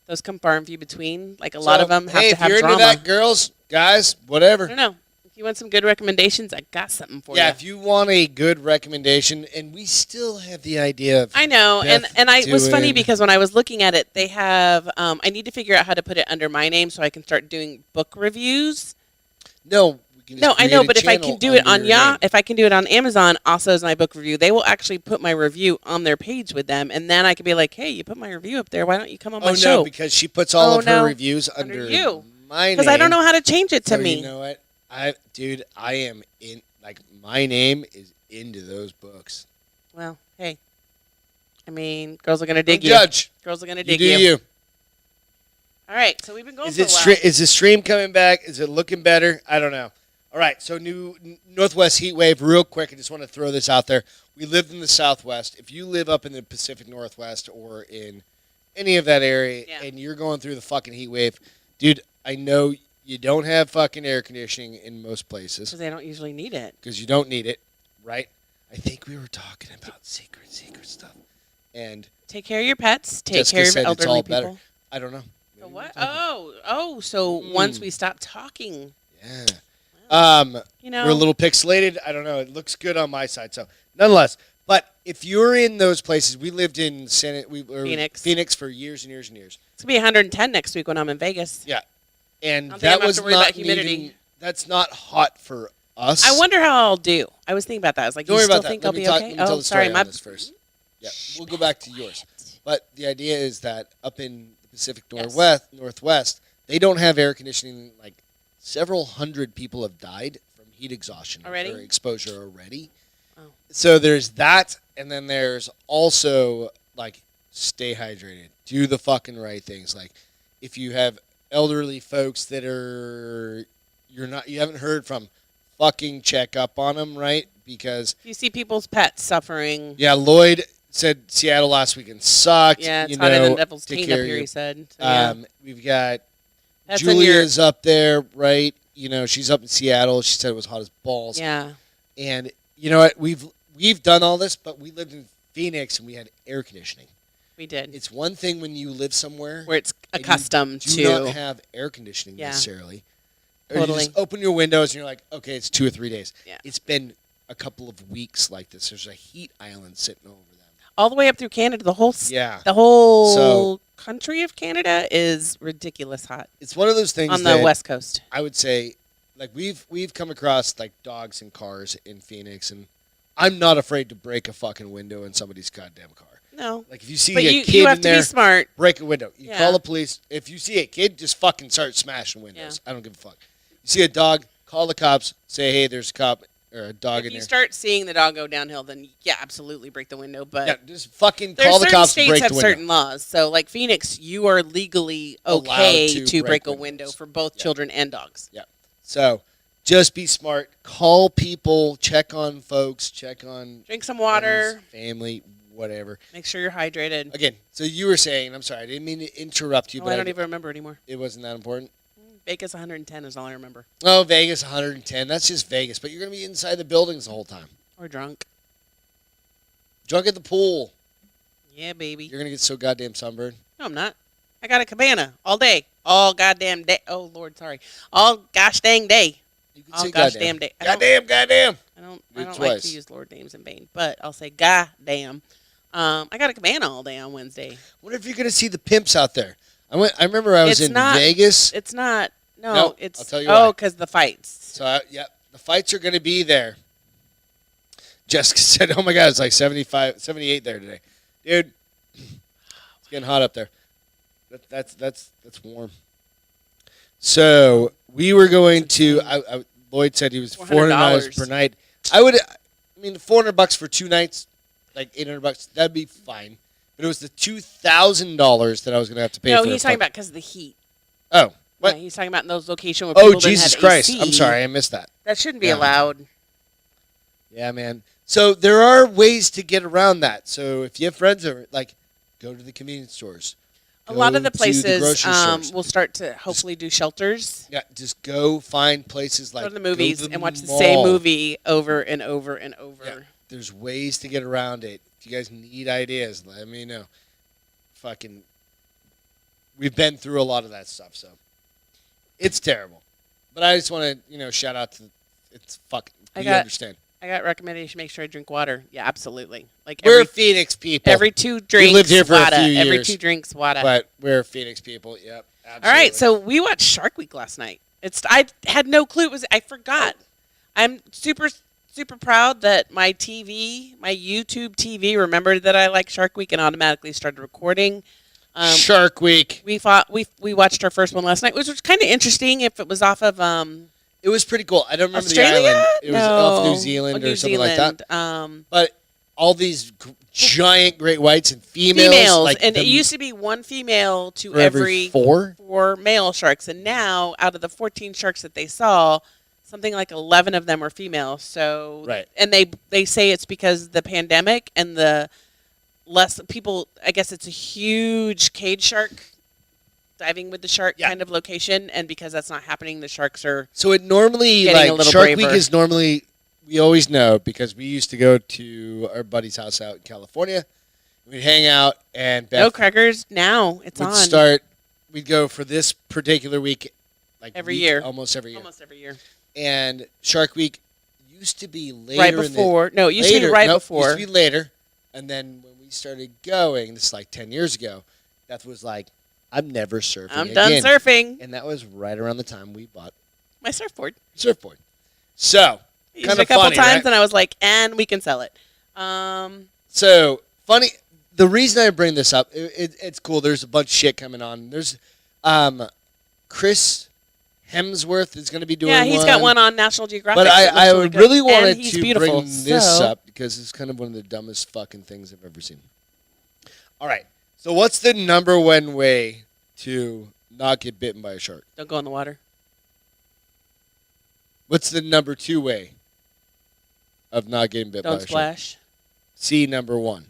Those come far and few between. A lot of them have to have if you're drama. into that, girls, guys, whatever. I don't know. If you want some good recommendations, I got something for you. Yeah, if you want a good recommendation, and we still have the idea of. I know, Beth and I was funny doing- because when I was looking at it, they have. I need to figure out how to put it under my name so I can start doing book reviews. No, we can just No, I create know, a but if I can channel do it under on your name. if I can do it on Amazon, also as my book review, they will actually put my review on their page with them, and then I can be like, "Hey, you put my review up there. Why don't you come on my Oh show?" no, because she puts all Oh, of her no. reviews Under under you. my name. Because I don't know how to change it to So me. You know what? I am in. My name is into those books. Well, hey, I mean, girls are gonna dig Don't you. judge. Girls are gonna You dig do you. you. All right, so we've been going Is for a while. is the stream coming back? Is it looking better? I don't know. All right, so new Northwest heat wave. Real quick, I just want to throw this out there. We lived in the Southwest. If you live up in the Pacific Northwest or in any of that area, Yeah. and you're going through the fucking heat wave, dude, I know you don't have fucking air conditioning in most places Because they don't usually need it. because you don't need it, right? I think we were talking about secret stuff, and Take care of your pets. Take Jessica care of said it's elderly all people. better. I don't know. So Maybe what? we're talking- So once we stop talking, Yeah. we're We're a little pixelated. I don't know. It looks good on my side. So, nonetheless, but if you're in those places, we lived in Phoenix for years and years and years. It's gonna be 110 next week when I'm in Vegas. Yeah, and I don't think I'm that gonna was have to worry about not humidity. even. That's not hot for us. I wonder how I'll do. I was thinking about that. I was like, Don't you worry still about that. think Let I'll me be talk- okay? let me tell Oh, the sorry, story my on this first. Yeah, we'll go back to yours. But the idea is that up in the Pacific Yes. Northwest, they don't have air conditioning several hundred people have died from heat exhaustion Already? or exposure already. Oh. So there's that, and then there's also like stay hydrated, do the fucking right things. Like if you have elderly folks that you haven't heard from, fucking check up on them, right? Because You see people's pets suffering. yeah, Lloyd said Seattle last weekend sucked. Yeah, it's you hotter than know, Devil's take Teen care up of here, you. he said. So, yeah. We've got That's in your- Julia's up there, right? You know, she's up in Seattle. She said it was hot as balls. Yeah. And you know what? We've done all this, but we lived in Phoenix and we had air conditioning. We did. It's one thing when you live somewhere Where it's and accustomed you do to. not have air conditioning Yeah. necessarily. Or Totally. you just open your windows and you're like, okay, it's 2 or 3 days. Yeah. It's been a couple of weeks like this. There's a heat island sitting over them. All the way up through Canada. The whole Yeah. country of Canada is ridiculous hot It's one of those things on the that West Coast. I would say, like we've come across like dogs in cars in Phoenix, and I'm not afraid to break a fucking window in somebody's goddamn car. No. Like if you see But a you kid have in to there, be smart. break a window. You Yeah. call the police. If you see a kid, just fucking start smashing windows. I don't give a fuck. You see a dog, call the cops. Say, hey, there's a cop or a dog If in you there. start seeing the dog go downhill, then yeah, absolutely break the window. But Yeah, just fucking there's call the certain cops and states break have the window. certain laws. So like Phoenix, you are legally Allowed okay to to break break a windows. window for both Yeah. children and dogs. So just be smart. Call people. Check on folks. Check on Drink some water. friends, family, whatever. Make sure you're hydrated. Again, so you were saying, I'm sorry, I didn't mean to interrupt you, Oh, but I don't even remember anymore. it wasn't that important. Vegas 110 is all I remember. Oh, Vegas 110. That's just Vegas, but you're going to be inside the buildings the whole time. Or drunk. Drunk at the pool. Yeah, baby. You're going to get so goddamn sunburned. No, I'm not. I got a cabana all day. All goddamn day. Oh, Lord, sorry. All gosh dang day. You can All say gosh goddamn. damn day. Goddamn. I don't Do it like twice. to use Lord names in vain, but I'll say goddamn. I got a cabana all day on Wednesday. What if you're going to see the pimps out there? I remember I was It's in not- Vegas. It's not. No, No, it's. I'll tell you why. because the fights. So, the fights are going to be there. Jessica said, oh my God, it's like 75, 78 there today. Dude, it's getting hot up there. That's warm. So, we were going to, Lloyd said he was $400 per night. I mean, $400 for 2 nights, like $800, that'd be fine. But it was the $2,000 that I was going to have to pay No, for he's a talking about because of the heat. Oh, what? Yeah, he's talking about in those locations where Oh, people didn't Jesus have Christ. AC. I'm sorry, I missed that. That shouldn't be Yeah. allowed. Yeah, man. So there are ways to get around that. So if you have friends over, like, go to the convenience stores. A lot of Go the to the places grocery stores. will start to hopefully do shelters. Yeah, just go find places like Go to the movies go to and watch the mall. same movie over and over and over. Yeah. There's ways to get around it. If you guys need ideas, let me know. Fucking, we've been through a lot of that stuff, so it's terrible. But I just want to, shout out to it's fucking. We understand. I got recommendation. Make sure I drink water. Yeah, absolutely. Like We're Phoenix people. every 2 drinks. lived here for a water. few Every years. 2 drinks water. But we're Phoenix people. Yep. Absolutely. All right, so we watched Shark Week last night. I had no clue it was. I forgot. I'm super proud that my YouTube TV, remembered that I like Shark Week and automatically started recording. Shark Week. We watched our first one last night, which was kind of interesting. If it was off of It was pretty cool. I don't remember Australia, the island. It was off New No. Zealand New or something like that. Zealand, But all these giant great whites and females. Like and it used to be 1 female to for every 4. 4 male sharks, and now out of the 14 sharks that they saw, something like 11 of them were female. So, Right. And they say it's because the pandemic and the less people. I guess it's a huge cage shark, diving with the shark kind of location, and because that's not happening, the sharks are. So it normally, Getting a like, little Shark braver. Week is normally, we always know because we used to go to our buddy's house out in California. We'd hang out and Beth No crackers now. It's would on we'd go for this particular week, like every year, almost every year. almost every year. And Shark Week used to be later. Right before. No, it used to be right before. Used to be later. And then when we started going, this is like 10 years ago, Beth was like, I'm never surfing I'm done again. surfing. And that was right around the time we bought My surfboard. surfboard. So, Used kind it a of couple funny, times, right? and I was like, and we can sell it. So, funny. The reason I bring this up, it's cool. There's a bunch of shit coming on. There's Chris Hemsworth is going to be doing Yeah, he's one. got one on National Geographic. But I would really wanted he's to beautiful, bring this so- up because it's kind of one of the dumbest fucking things I've ever seen. All right. So what's the number one way to not get bitten by a shark? Don't go in the water. What's the number 2 way of not getting bit by a Don't shark? splash. C, number 1.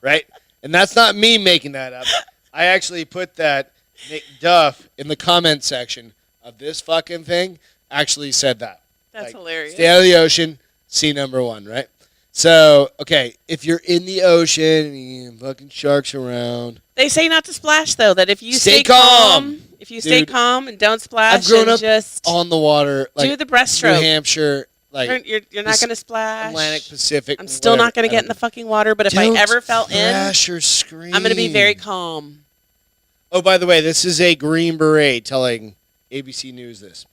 Right? And that's not me making that up. I actually put that. Nick Duff in the comment section of this fucking thing actually said that. That's hilarious. Stay out of the ocean, C, number 1, right? So, okay, if you're in the ocean and you fucking sharks around. They say not to splash, though, that if you Stay stay calm. if you stay Dude, calm and don't splash, I've grown and up just on the water, like do the New breaststroke. Hampshire, like You're not going to splash. Atlantic, Pacific. I'm still not going to get in the fucking water, but if I ever fell in, thrash or scream. I'm going to be very calm. Oh, by the way, this is a Green Beret telling ABC News this.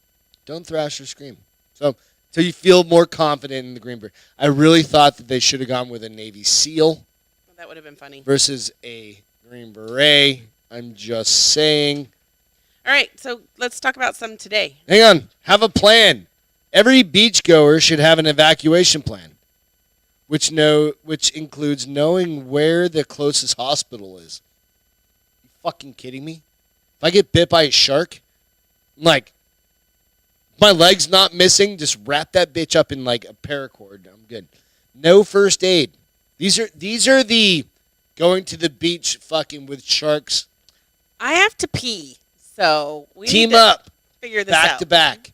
Don't thrash or scream. So you feel more confident in the Green Beret. I really thought that they should have gone with a Navy SEAL That would have been funny. versus a Green Beret. I'm just saying. All right, so let's talk about some today. Hang on. Have a plan. Every beachgoer should have an evacuation plan, which includes knowing where the closest hospital is. You fucking kidding me? If I get bit by a shark, I'm like, my leg's not missing, just wrap that bitch up in like a paracord. I'm good. No first aid. These are the going to the beach fucking with sharks. I have to pee, so we Team need to up figure this out. back to back.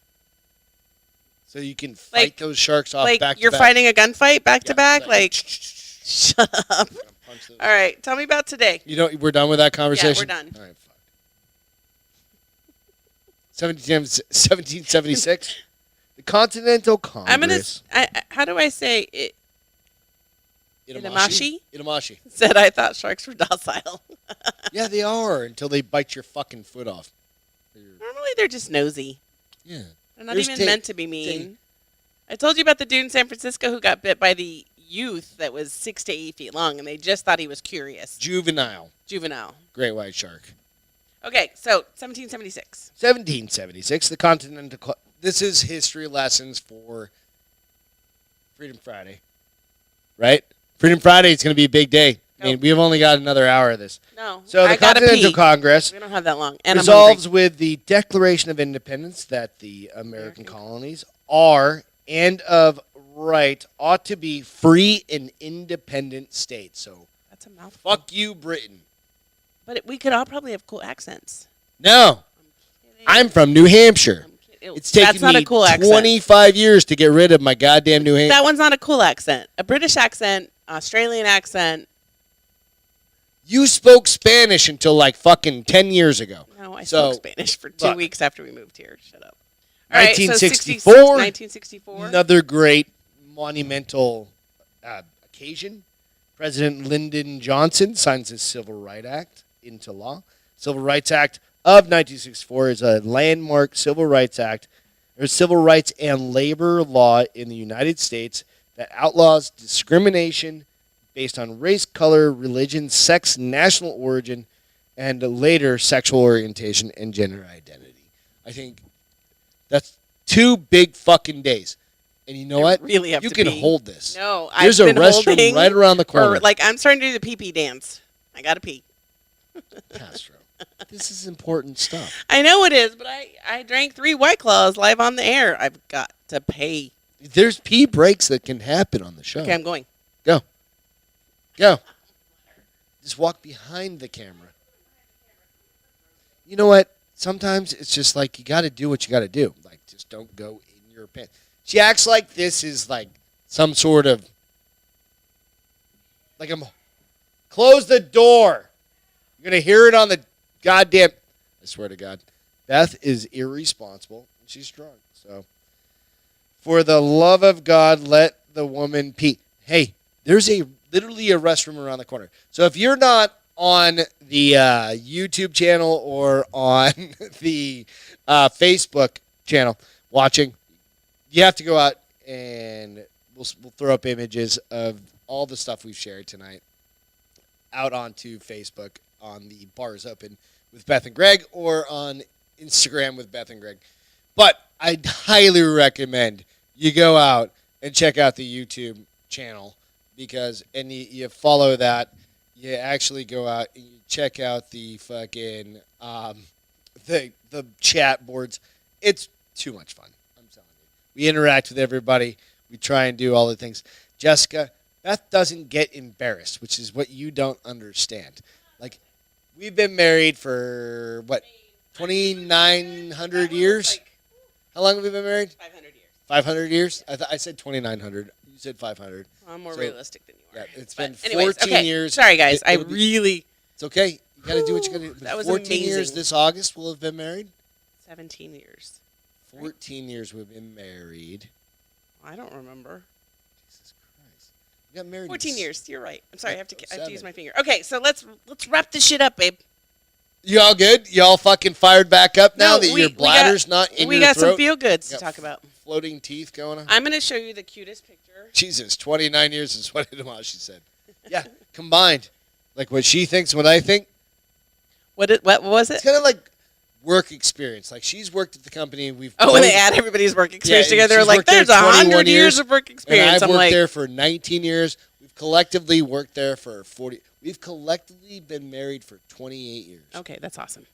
So you can fight Like- those sharks off Like back to you're back. fighting a gunfight back to Yeah, back. Like, shut up. Punch those. All right, tell me about today. We're done with that conversation? we're done. All right, fuck. 1776, the Continental Congress. How do I say it? Itamashi said I thought sharks were docile. Yeah, they are until they bite your fucking foot off. Normally they're just nosy. Yeah. They're not There's even meant to be mean. I told you about the dude in San Francisco who got bit by the youth that was 6 to 8 feet long, and they just thought he was curious. Juvenile. Great white shark. Okay, so 1776. 1776, the Continental. This is history lessons for Freedom Friday, right? Freedom Friday is going to be a big day. I mean, we've only got another hour of this. No, So the I gotta Continental pee. Congress We don't have that long. And resolves with the Declaration of Independence that the American colonies are and of right ought to be free and independent states. So that's a mouthful. fuck you, Britain. But we could all probably have cool accents. No, I'm from New Hampshire. It's taken That's not me a cool accent. 25 years to get rid of my goddamn New Hampshire. That one's not a cool accent. A British accent, Australian accent. You spoke Spanish until like fucking 10 years ago. No, I So, spoke Spanish for 2 look. weeks after we moved here. Shut up. All right, so 1964. 1964. Another great monumental occasion. President Lyndon Johnson signs the Civil Rights Act into law. Civil Rights Act of 1964 is a landmark civil rights act, or civil rights and labor law in the United States that outlaws discrimination based on race, color, religion, sex, national origin, and later sexual orientation and gender identity. I think that's 2 big fucking days. And you know I what? really have you to can pee. hold this. No, There's I've a been restroom holding right around the corner. Or like I'm starting to do the pee-pee dance. I gotta pee. Castro, this is important stuff. I know it is, but I drank 3 White Claws live on the air. I've got to pay. There's pee breaks that can happen on the show. Okay, I'm going. Go. Go. Just walk behind the camera. You know what? Sometimes it's just like you got to do what you got to do. Like, just don't go in your pants. She acts like this is like some sort of. Like I'm. Close the door. You're going to hear it on the goddamn. I swear to God. Beth is irresponsible. And she's drunk. So, for the love of God, let the woman pee. Hey, there's literally a restroom around the corner. So if you're not on the YouTube channel or on the Facebook channel watching, you have to go out and we'll throw up images of all the stuff we've shared tonight out onto Facebook on the Bars Open with Beth and Greg, or on Instagram with Beth and Greg. But I highly recommend you go out and check out the YouTube channel because you follow that. You actually go out and you check out the fucking the chat boards. It's too much fun. I'm telling you. We interact with everybody. We try and do all the things. Jessica, Beth doesn't get embarrassed, which is what you don't understand. Like, we've been married for, what, 2,900 years? How long have we been married? 500 years. 500 years? I said 2,900. You said 500. Well, I'm more realistic than you are. Yeah, it's been Anyways, 14 okay. years. Sorry, guys. It's okay. You got to do what you got to do. That was 14 years amazing. this August we'll have been married? 17 years. 14 years we've been married. I don't remember. Jesus Christ. We got married 14 years. You're right. I'm sorry. I have to use 7. my finger. Okay, so let's wrap this shit up, babe. You all good? You all fucking fired back up now that your bladder's not in your throat? We got some feel-goods to talk about. Floating teeth going on? I'm going to show you the cutest picture. Jesus, 29 years is what she said. Yeah, combined. Like what she thinks, what I think. What was it? It's kind of like work experience. Like she's worked at the company. When they add everybody's work experience together, she's like there's 100 years of work experience. And I've worked there for 19 years. We've collectively worked there for 40. We've collectively been married for 28 years. Okay, that's awesome.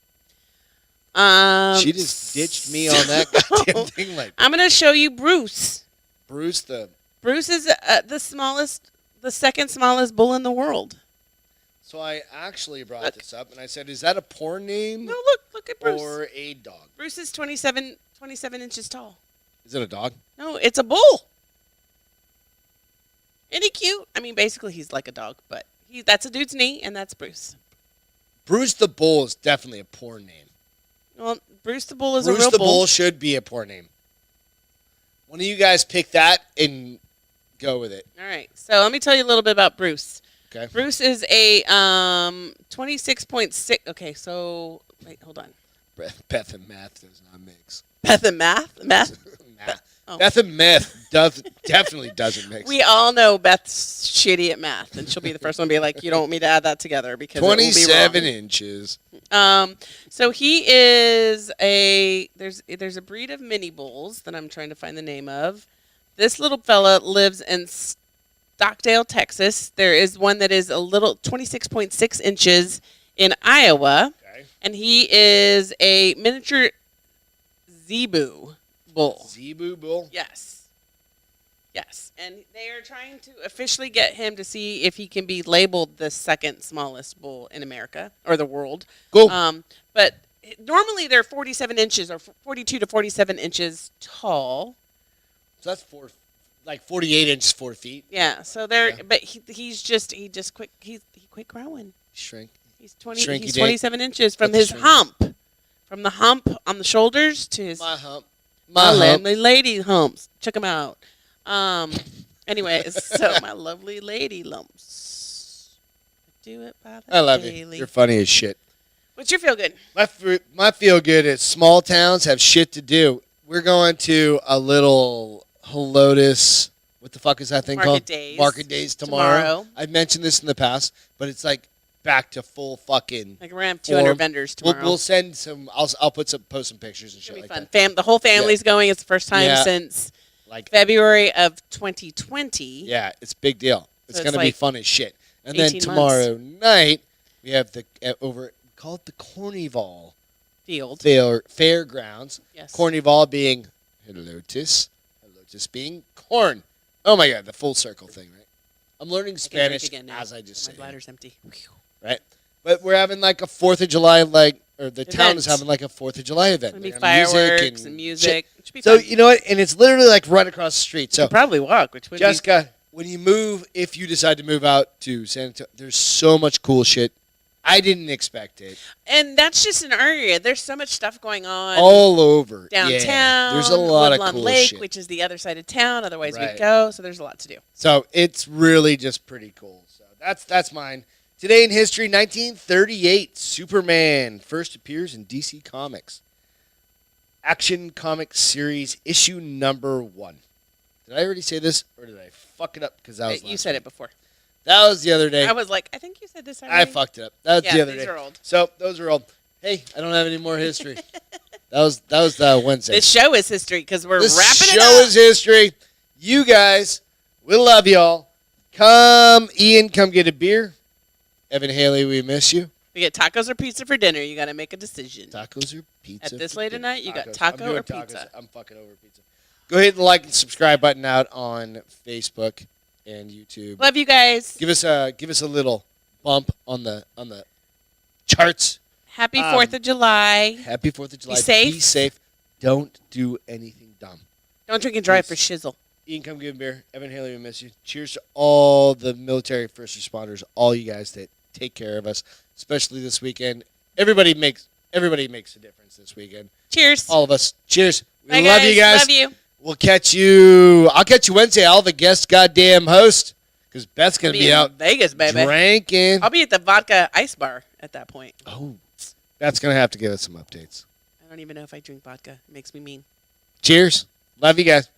She just ditched me on that goddamn thing. Like, I'm going to show you Bruce. Bruce is the second smallest bull in the world. So I actually brought this up, and I said, is that a porn name? No, look at Bruce. Or a dog? Bruce is 27 inches tall. Is it a dog? No, it's a bull. Isn't he cute? I mean, basically, he's like a dog, but that's a dude's knee, and that's Bruce. Bruce the Bull is definitely a porn name. Well, Bruce the Bull is a real Bruce the bull. Bull should be a porn name. One of you guys pick that and go with it. All right. So let me tell you a little bit about Bruce. Okay. Bruce is a 26.6. Okay, so wait, hold on. Beth and math does not mix. Beth and math? Math? Oh. Beth and meth definitely doesn't mix. We all know Beth's shitty at math, and she'll be the first one to be like, you don't want me to add that together because 27 it will be wrong. inches. So he is there's a breed of mini bulls that I'm trying to find the name of. This little fella lives in Stockdale, Texas. There is one that is a little 26.6 inches in Iowa, and he is a miniature zebu bull. Zebu bull? Yes. And they are trying to officially get him to see if he can be labeled the second smallest bull in America or the world. Cool. But normally they're 47 inches or 42 to 47 inches tall. So that's 48 inches, 4 feet. Yeah. So but he quit growing. Shrink. He's 27 inches from his hump, from the hump on the shoulders to his my hump. My lovely lady humps. Check them out. Anyways, so my lovely lady lumps. Do it by the I love daily. you. You're funny as shit. What's your feel good? My feel good is small towns have shit to do. We're going to a little Helotus. What the fuck is that thing called? Market Days tomorrow. I've mentioned this in the past, but it's like back to full fucking. Like we're gonna have 200 vendors tomorrow. We'll send some. I'll post some pictures and shit like fun. that. The whole family's going. It's the first time since February of 2020. Yeah, it's a big deal. It's gonna be fun as shit. And then 18 tomorrow night we have the call it the Cornival Field Fairgrounds. Yes. Cornival being Helotus being corn. Oh my god, the full circle thing, right? I'm learning Spanish as I just say. My bladder's empty. Right? But we're having like a 4th of July, or the town is having like a 4th of July event. It's going to be fireworks and music. It should be so, fun. you know what? And it's literally like right across the street. So you could probably walk, which would Jessica, when you move, if you decide to move out to San Antonio, there's so much cool shit. I didn't expect it. And that's just in our area. There's so much stuff going on. All over. Downtown. Yeah. There's a lot of cool Lake, shit. which is the other side of town. Otherwise, we'd go. So there's a lot to do. So it's really just pretty cool. So that's mine. Today in history, 1938, Superman first appears in DC Comics. Action Comics Series, issue number 1. Did I already say this, or did I fuck it up? Because that was you said it before. That was the other day. I was like, I think you said this already. I fucked it up. That was the other day. These are old. So those are old. Hey, I don't have any more history. That was Wednesday. This show is history because we're This wrapping it show up. is history. You guys, we love y'all. Come, Ian, come get a beer. Evan Haley, we miss you. We get tacos or pizza for dinner. You got to make a decision. Tacos or pizza? At this for late dinner? at night, you got Tacos. taco I'm doing or tacos. pizza. I'm fucking over pizza. Go ahead and like and subscribe button out on Facebook and YouTube. Love you guys. Give us a little bump on the charts. Happy 4th of July. Happy 4th of July. safe. Be safe. Don't do anything dumb. Don't drink and drive for Peace. shizzle. Ian, come give a beer. Evan Haley, we miss you. Cheers to all the military first responders, all you guys that take care of us, especially this weekend. Everybody makes a difference this weekend. Cheers. All of us. Cheers. We Bye, love you guys. Love you. We'll catch you. I'll catch you Wednesday. I'll the guest goddamn host because Beth's going to be in out Vegas, baby. drinking. I'll be at the vodka ice bar at that point. Oh, Beth's going to have to give us some updates. I don't even know if I drink vodka. It makes me mean. Cheers. Love you guys.